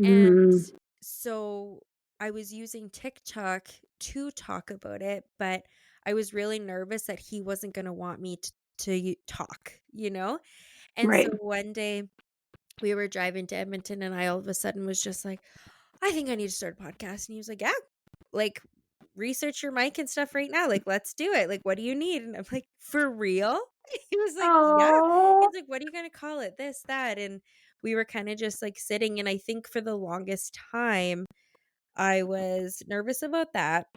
[SPEAKER 2] And
[SPEAKER 1] Mm,
[SPEAKER 2] so I was using TikTok to talk about it, but I was really nervous that he wasn't going to want me to talk, you know? And so
[SPEAKER 1] right.
[SPEAKER 2] one day we were driving to Edmonton and I all of a sudden was just like, I think I need to start a podcast. And he was like, yeah, like research your mic and stuff right now. Like, let's do it. Like, what do you need? And I'm like, for real? He was like, yeah.
[SPEAKER 1] Oh.
[SPEAKER 2] He's like, what are you going to call it? This, that. And we were kind of just like sitting. And I think for the longest time, I was nervous about that,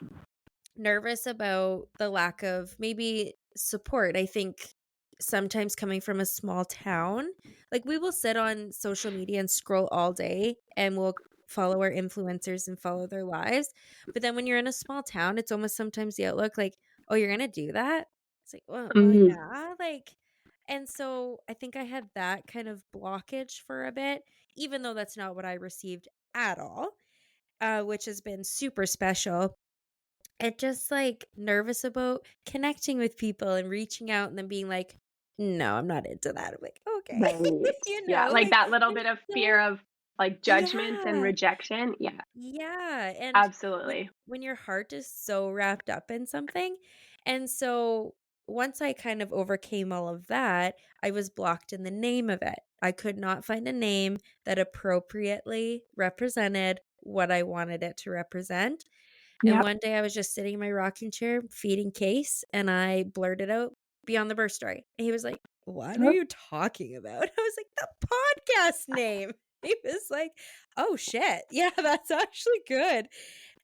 [SPEAKER 2] nervous about the lack of maybe support. I think sometimes coming from a small town, like we will sit on social media and scroll all day and we'll follow our influencers and follow their lives. But then when you're in a small town, it's almost sometimes the outlook like, oh, you're going to do that? It's like, well,
[SPEAKER 1] Mhm.
[SPEAKER 2] yeah. Like, and so I think I had that kind of blockage for a bit, even though that's not what I received at all, which has been super special. And just like nervous about connecting with people and reaching out and then being like, no, I'm not into that. I'm like, okay.
[SPEAKER 1] Right. Yeah, like
[SPEAKER 2] Like
[SPEAKER 1] that little
[SPEAKER 2] there's
[SPEAKER 1] bit of
[SPEAKER 2] so,
[SPEAKER 1] fear of, like, judgment and
[SPEAKER 2] yeah.
[SPEAKER 1] rejection. Yeah,
[SPEAKER 2] Yeah, and
[SPEAKER 1] absolutely.
[SPEAKER 2] when your heart is so wrapped up in something. And so once I kind of overcame all of that, I was blocked in the name of it. I could not find a name that appropriately represented what I wanted it to represent. And
[SPEAKER 1] Yep.
[SPEAKER 2] one day I was just sitting in my rocking chair feeding Case and I blurted out Beyond the Birth Story. And he was like, "What are
[SPEAKER 1] Huh.
[SPEAKER 2] you talking about?" I was like, "The podcast name." He was like, "Oh shit. Yeah, that's actually good."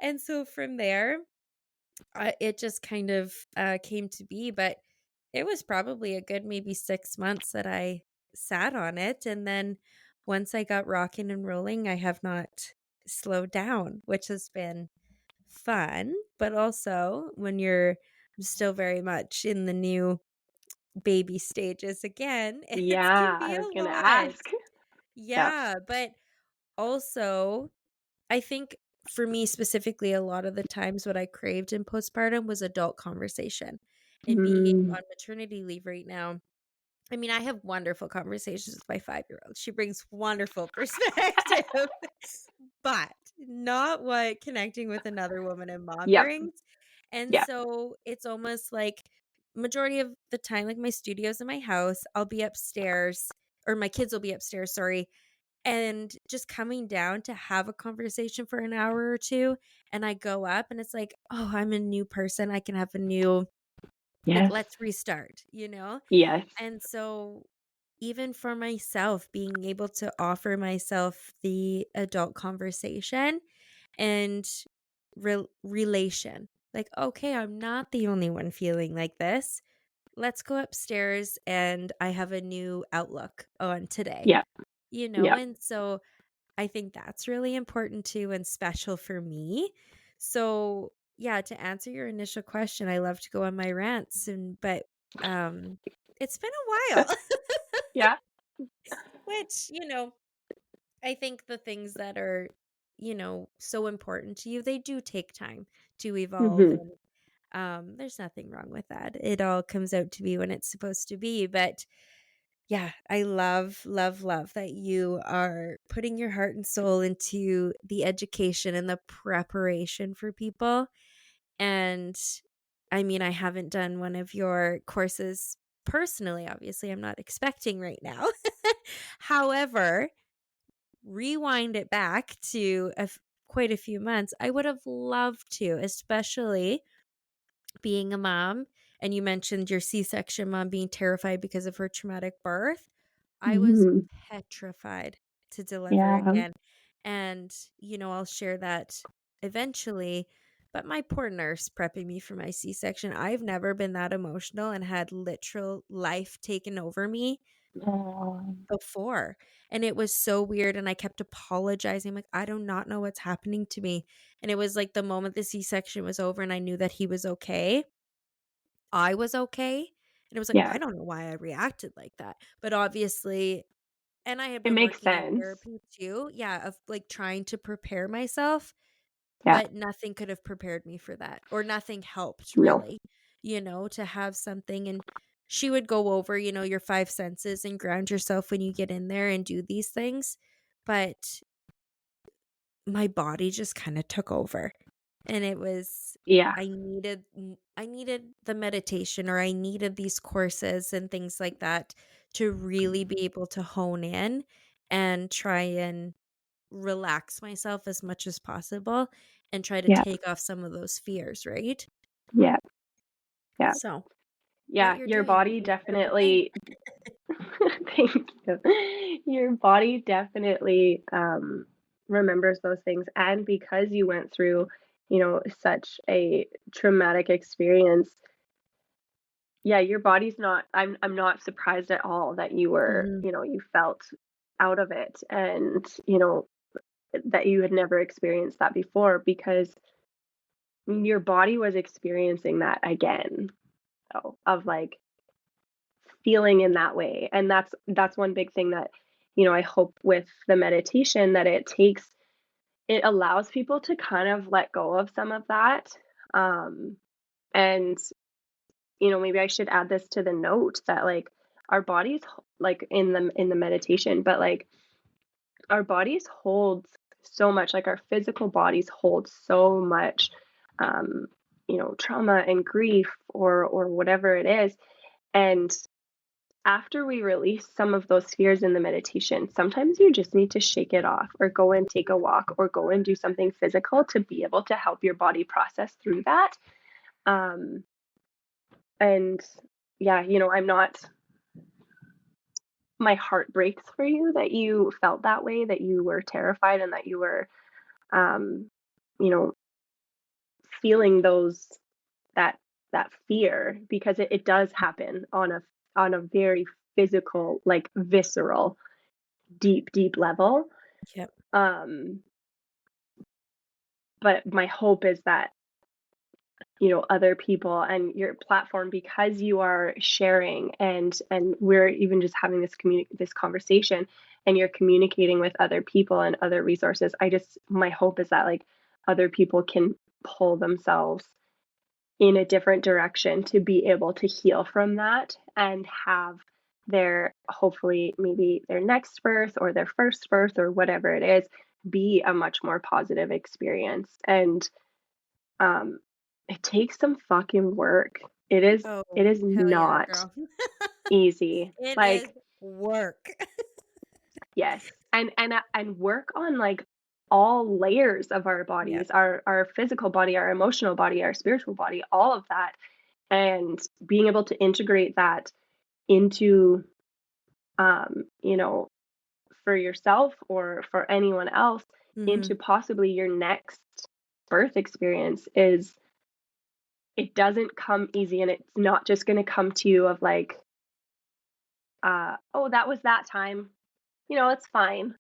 [SPEAKER 2] And so from there, it just kind of came to be, but it was probably a good maybe 6 months that I sat on it, and then once I got rocking and rolling, I have not slowed down, which has been fun, but also when you're still very much in the new baby stages again, it can
[SPEAKER 1] Yeah,
[SPEAKER 2] be
[SPEAKER 1] I
[SPEAKER 2] a
[SPEAKER 1] was gonna
[SPEAKER 2] lot.
[SPEAKER 1] ask. Yep.
[SPEAKER 2] Yeah, but also I think for me specifically, a lot of the times what I craved in postpartum was adult conversation. And being
[SPEAKER 1] Mm,
[SPEAKER 2] on maternity leave right now, I mean, I have wonderful conversations with my 5-year-old. She brings wonderful perspective, but not what connecting with another woman and mom
[SPEAKER 1] yep,
[SPEAKER 2] brings. And
[SPEAKER 1] yep.
[SPEAKER 2] so it's almost like majority of the time, like my studio's in my house, I'll be upstairs, or my kids will be upstairs, sorry, and just coming down to have a conversation for an hour or two, and I go up and it's like, "Oh, I'm a new person. I can have a new like,
[SPEAKER 1] Yes,
[SPEAKER 2] let's restart," you know?
[SPEAKER 1] yes.
[SPEAKER 2] And so even for myself, being able to offer myself the adult conversation and relation. Like, "Okay, I'm not the only one feeling like this. Let's go upstairs and I have a new outlook on today."
[SPEAKER 1] Yep,
[SPEAKER 2] You know?
[SPEAKER 1] yep.
[SPEAKER 2] And so I think that's really important too and special for me. So, yeah, to answer your initial question, I love to go on my rants but um it's been a while.
[SPEAKER 1] Yeah.
[SPEAKER 2] Which, I think the things that are, so important to you, they do take time to evolve
[SPEAKER 1] Mhm.
[SPEAKER 2] and there's nothing wrong with that. It all comes out to be when it's supposed to be, but yeah, I love, love, love that you are putting your heart and soul into the education and the preparation for people. And I mean, I haven't done one of your courses personally. Obviously, I'm not expecting right now. However, rewind it back to quite a few months. I would have loved to, especially being a mom. And you mentioned your C-section mom being terrified because of her traumatic birth. I was
[SPEAKER 1] Mhm.
[SPEAKER 2] petrified to deliver
[SPEAKER 1] Yeah.
[SPEAKER 2] again. And, I'll share that eventually. But my poor nurse prepping me for my C section, I've never been that emotional and had literal life taken over me
[SPEAKER 1] Oh,
[SPEAKER 2] before. And it was so weird. And I kept apologizing. I'm like, I do not know what's happening to me. And it was like the moment the C section was over and I knew that he was okay, I was okay. And it was like,
[SPEAKER 1] yeah.
[SPEAKER 2] I don't know why I reacted like that. But obviously, and I had
[SPEAKER 1] It
[SPEAKER 2] been
[SPEAKER 1] makes
[SPEAKER 2] working in
[SPEAKER 1] sense.
[SPEAKER 2] therapy too. Yeah, of like trying to prepare myself,
[SPEAKER 1] Yeah.
[SPEAKER 2] but nothing could have prepared me for that or nothing helped
[SPEAKER 1] No.
[SPEAKER 2] really, to have something. And she would go over, your five senses and ground yourself when you get in there and do these things. but my body just kind of took over. And it was
[SPEAKER 1] Yeah.
[SPEAKER 2] I needed the meditation, or I needed these courses and things like that to really be able to hone in and try and relax myself as much as possible and try to
[SPEAKER 1] Yeah.
[SPEAKER 2] take off some of those fears, right?
[SPEAKER 1] Yeah. Yeah.
[SPEAKER 2] So, what
[SPEAKER 1] Yeah.
[SPEAKER 2] you're
[SPEAKER 1] Your
[SPEAKER 2] doing is
[SPEAKER 1] body
[SPEAKER 2] an incredible thing.
[SPEAKER 1] definitely thank you. Your body definitely remembers those things. And because you went through, such a traumatic experience, yeah, your body's not I'm not surprised at all that you were,
[SPEAKER 2] Mhm.
[SPEAKER 1] you felt out of it and, that you had never experienced that before because your body was experiencing that again, though, of like feeling in that way. And that's one big thing that, I hope with the meditation that it allows people to kind of let go of some of that. Um, and maybe I should add this to the note that like our bodies like in the meditation, but like our bodies hold so much, like our physical bodies hold so much um, trauma and grief or whatever it is. And after we release some of those fears in the meditation, sometimes you just need to shake it off or go and take a walk or go and do something physical to be able to help your body process through that. Um, and yeah, I'm not, my heart breaks for you that you felt that way, that you were terrified and that you were, um, you know, feeling that, that fear because it does happen on a very physical, like visceral, deep level.
[SPEAKER 2] Yep.
[SPEAKER 1] Um, but my hope is that, other people and your platform, because you are sharing and we're even just having this conversation and you're communicating with other people and other resources. My hope is that like other people can pull themselves in a different direction to be able to heal from that and have their hopefully maybe their next birth or their first birth or whatever it is be a much more positive experience. And um it takes some fucking work. It
[SPEAKER 2] Oh,
[SPEAKER 1] is
[SPEAKER 2] hell yeah,
[SPEAKER 1] not
[SPEAKER 2] girl.
[SPEAKER 1] easy.
[SPEAKER 2] It is
[SPEAKER 1] Like,
[SPEAKER 2] work.
[SPEAKER 1] yes. And work on like all layers of our
[SPEAKER 2] Yep.
[SPEAKER 1] bodies, our physical body, our emotional body, our spiritual body, all of that. And being able to integrate that into you know, for yourself or for anyone else
[SPEAKER 2] Mhm.
[SPEAKER 1] into possibly your next birth experience is it doesn't come easy and it's not just going to come to you of like oh that was that time, it's fine,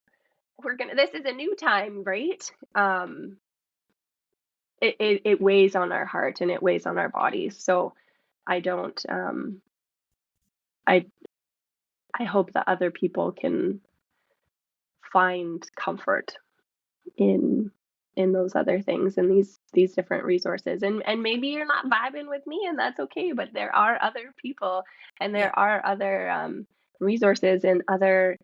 [SPEAKER 1] this is a new time, right? It weighs on our heart and it weighs on our bodies. So I don't I I hope that other people can find comfort in those other things and these different resources. And maybe you're not vibing with me and that's okay, but there are other people and
[SPEAKER 2] Yep.
[SPEAKER 1] there are other resources and other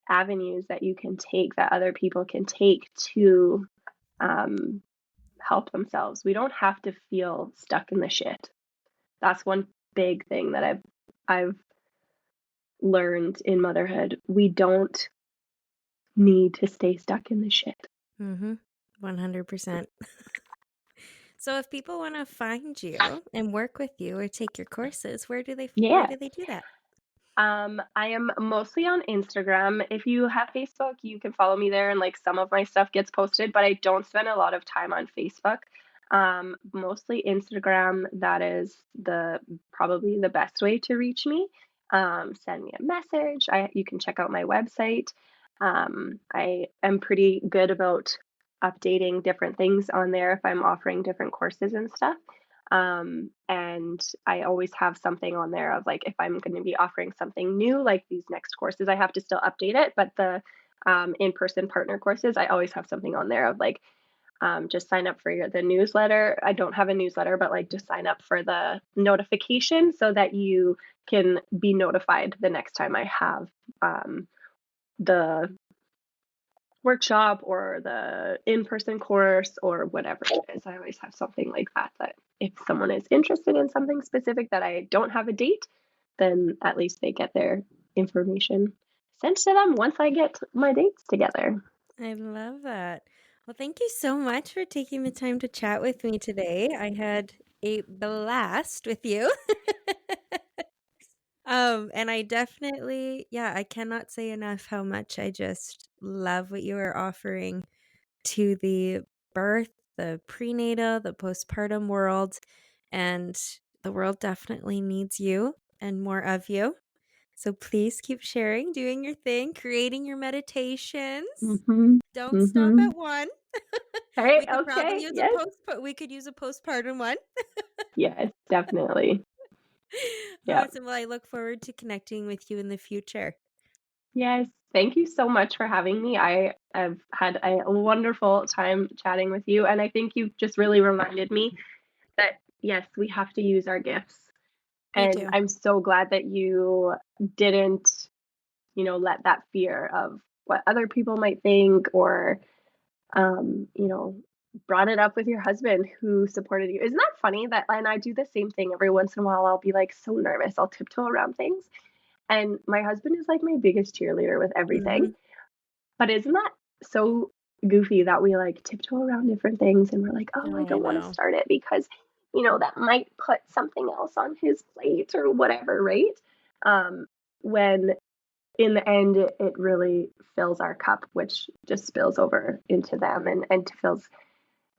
[SPEAKER 1] avenues that you can take, that other people can take to um, help themselves. We don't have to feel stuck in the shit. That's one big thing that I've learned in motherhood. We don't need to stay stuck in the shit.
[SPEAKER 2] Mhm. 100%. So if people want to find you and work with you or take your courses, where
[SPEAKER 1] Yeah.
[SPEAKER 2] do they do that?
[SPEAKER 1] I am mostly on Instagram. If you have Facebook, you can follow me there and like some of my stuff gets posted, but I don't spend a lot of time on Facebook. Mostly Instagram, that is the probably the best way to reach me. Send me a message. You can check out my website. I am pretty good about updating different things on there if I'm offering different courses and stuff. And I always have something on there of like if I'm going to be offering something new, like these next courses, I have to still update it. But the in-person partner courses, I always have something on there of like just sign up for the newsletter. I don't have a newsletter, but like just sign up for the notification so that you can be notified the next time I have the workshop or the in-person course or whatever it is. I always have something like that, that if someone is interested in something specific that I don't have a date, then at least they get their information sent to them once I get my dates together.
[SPEAKER 2] I love that. Well, thank you so much for taking the time to chat with me today. I had a blast with you. And I definitely, yeah, I cannot say enough how much I just love what you are offering to the birth, the prenatal, the postpartum world. And the world definitely needs you and more of you. So please keep sharing, doing your thing, creating your meditations.
[SPEAKER 1] Mm-hmm.
[SPEAKER 2] Don't stop
[SPEAKER 1] Mm-hmm.
[SPEAKER 2] at one.
[SPEAKER 1] All right.
[SPEAKER 2] We could probably
[SPEAKER 1] Okay.
[SPEAKER 2] use
[SPEAKER 1] Yes.
[SPEAKER 2] we could use a postpartum one.
[SPEAKER 1] Yes, definitely. Yeah.
[SPEAKER 2] Awesome. Well, I look forward to connecting with you in the future.
[SPEAKER 1] Yes. Thank you so much for having me. I have had a wonderful time chatting with you. And I think you've just really reminded me that, yes, we have to use our gifts.
[SPEAKER 2] Me
[SPEAKER 1] And
[SPEAKER 2] too.
[SPEAKER 1] I'm so glad that you didn't, let that fear of what other people might think or, you know, brought it up with your husband who supported you. Isn't that funny that, and I do the same thing every once in a while. I'll be like so nervous. I'll tiptoe around things. And my husband is like my biggest cheerleader with everything.
[SPEAKER 2] Hmm.
[SPEAKER 1] But isn't that so goofy that we like tiptoe around different things and we're like, oh, I
[SPEAKER 2] Oh, I
[SPEAKER 1] don't want to
[SPEAKER 2] know.
[SPEAKER 1] start it because, that might put something else on his plate or whatever, right? When in the end, it really fills our cup, which just spills over into them and fills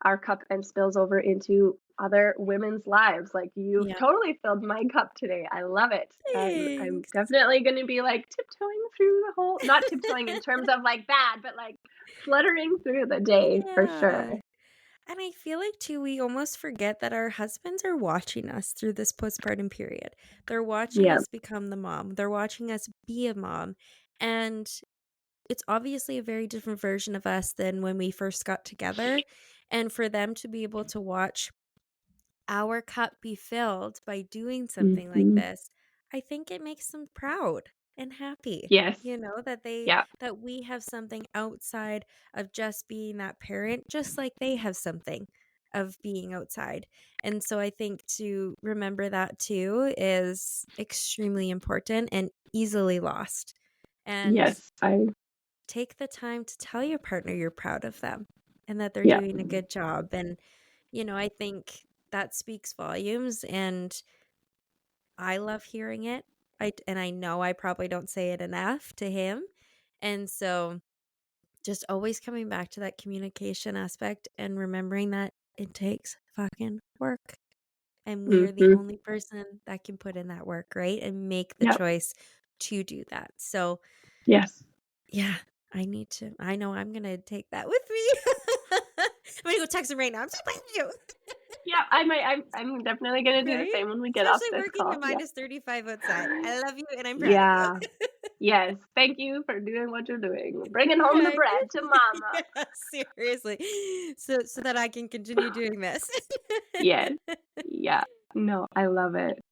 [SPEAKER 1] our cup and spills over into other women's lives. Like you've
[SPEAKER 2] Yeah.
[SPEAKER 1] totally filled my cup today. I love it. And I'm
[SPEAKER 2] Thanks.
[SPEAKER 1] definitely going to be like tiptoeing through the whole, not tiptoeing in terms of like bad, but like fluttering through the day for
[SPEAKER 2] Yeah.
[SPEAKER 1] sure.
[SPEAKER 2] And I feel like too, we almost forget that our husbands are watching us through this postpartum period. They're watching
[SPEAKER 1] Yeah.
[SPEAKER 2] us become the mom. They're watching us be a mom. And it's obviously a very different version of us than when we first got together. And for them to be able to watch our cup be filled by doing something like
[SPEAKER 1] Hmm.
[SPEAKER 2] this, I think it makes them proud and happy.
[SPEAKER 1] Yes. Yeah.
[SPEAKER 2] That we have something outside of just being that parent, just like they have something of being outside. And so I think to remember that too is extremely important and easily lost. And
[SPEAKER 1] Yes.
[SPEAKER 2] take the time to tell your partner you're proud of them and that they're
[SPEAKER 1] Yeah.
[SPEAKER 2] doing a good job. And, I think that speaks volumes and I love hearing it. And I know I probably don't say it enough to him. And so just always coming back to that communication aspect and remembering that it takes fucking work. And we are the
[SPEAKER 1] Hmm.
[SPEAKER 2] only person that can put in that work, right? And make the
[SPEAKER 1] Yep.
[SPEAKER 2] choice to do that. So
[SPEAKER 1] Yes.
[SPEAKER 2] yeah, I know I'm gonna take that with me. I'm gonna go text him right now. I'm so proud of you.
[SPEAKER 1] Yeah. I'm definitely going to do the
[SPEAKER 2] Right?
[SPEAKER 1] same when we get off
[SPEAKER 2] Especially
[SPEAKER 1] this
[SPEAKER 2] working
[SPEAKER 1] call.
[SPEAKER 2] at
[SPEAKER 1] Yeah.
[SPEAKER 2] -35 outside. I love you and I'm proud of you.
[SPEAKER 1] Yeah. Yes. Thank you for doing what you're doing. Bringing home the
[SPEAKER 2] Right?
[SPEAKER 1] bread to mama.
[SPEAKER 2] Yeah, seriously. So that I can continue doing this.
[SPEAKER 1] Yes. Yeah. No, I love it.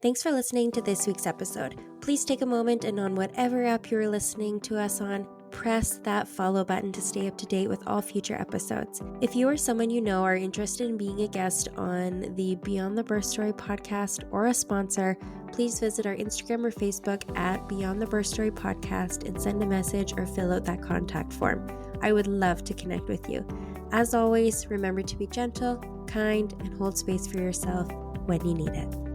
[SPEAKER 2] Thanks for listening to this week's episode. Please take a moment and on whatever app you're listening to us on, press that follow button to stay up to date with all future episodes. If you or someone you know are interested in being a guest on the Beyond the Birth Story podcast or a sponsor, please visit our Instagram or Facebook at Beyond the Birth Story podcast and send a message or fill out that contact form. I would love to connect with you. As always, remember to be gentle, kind, and hold space for yourself when you need it.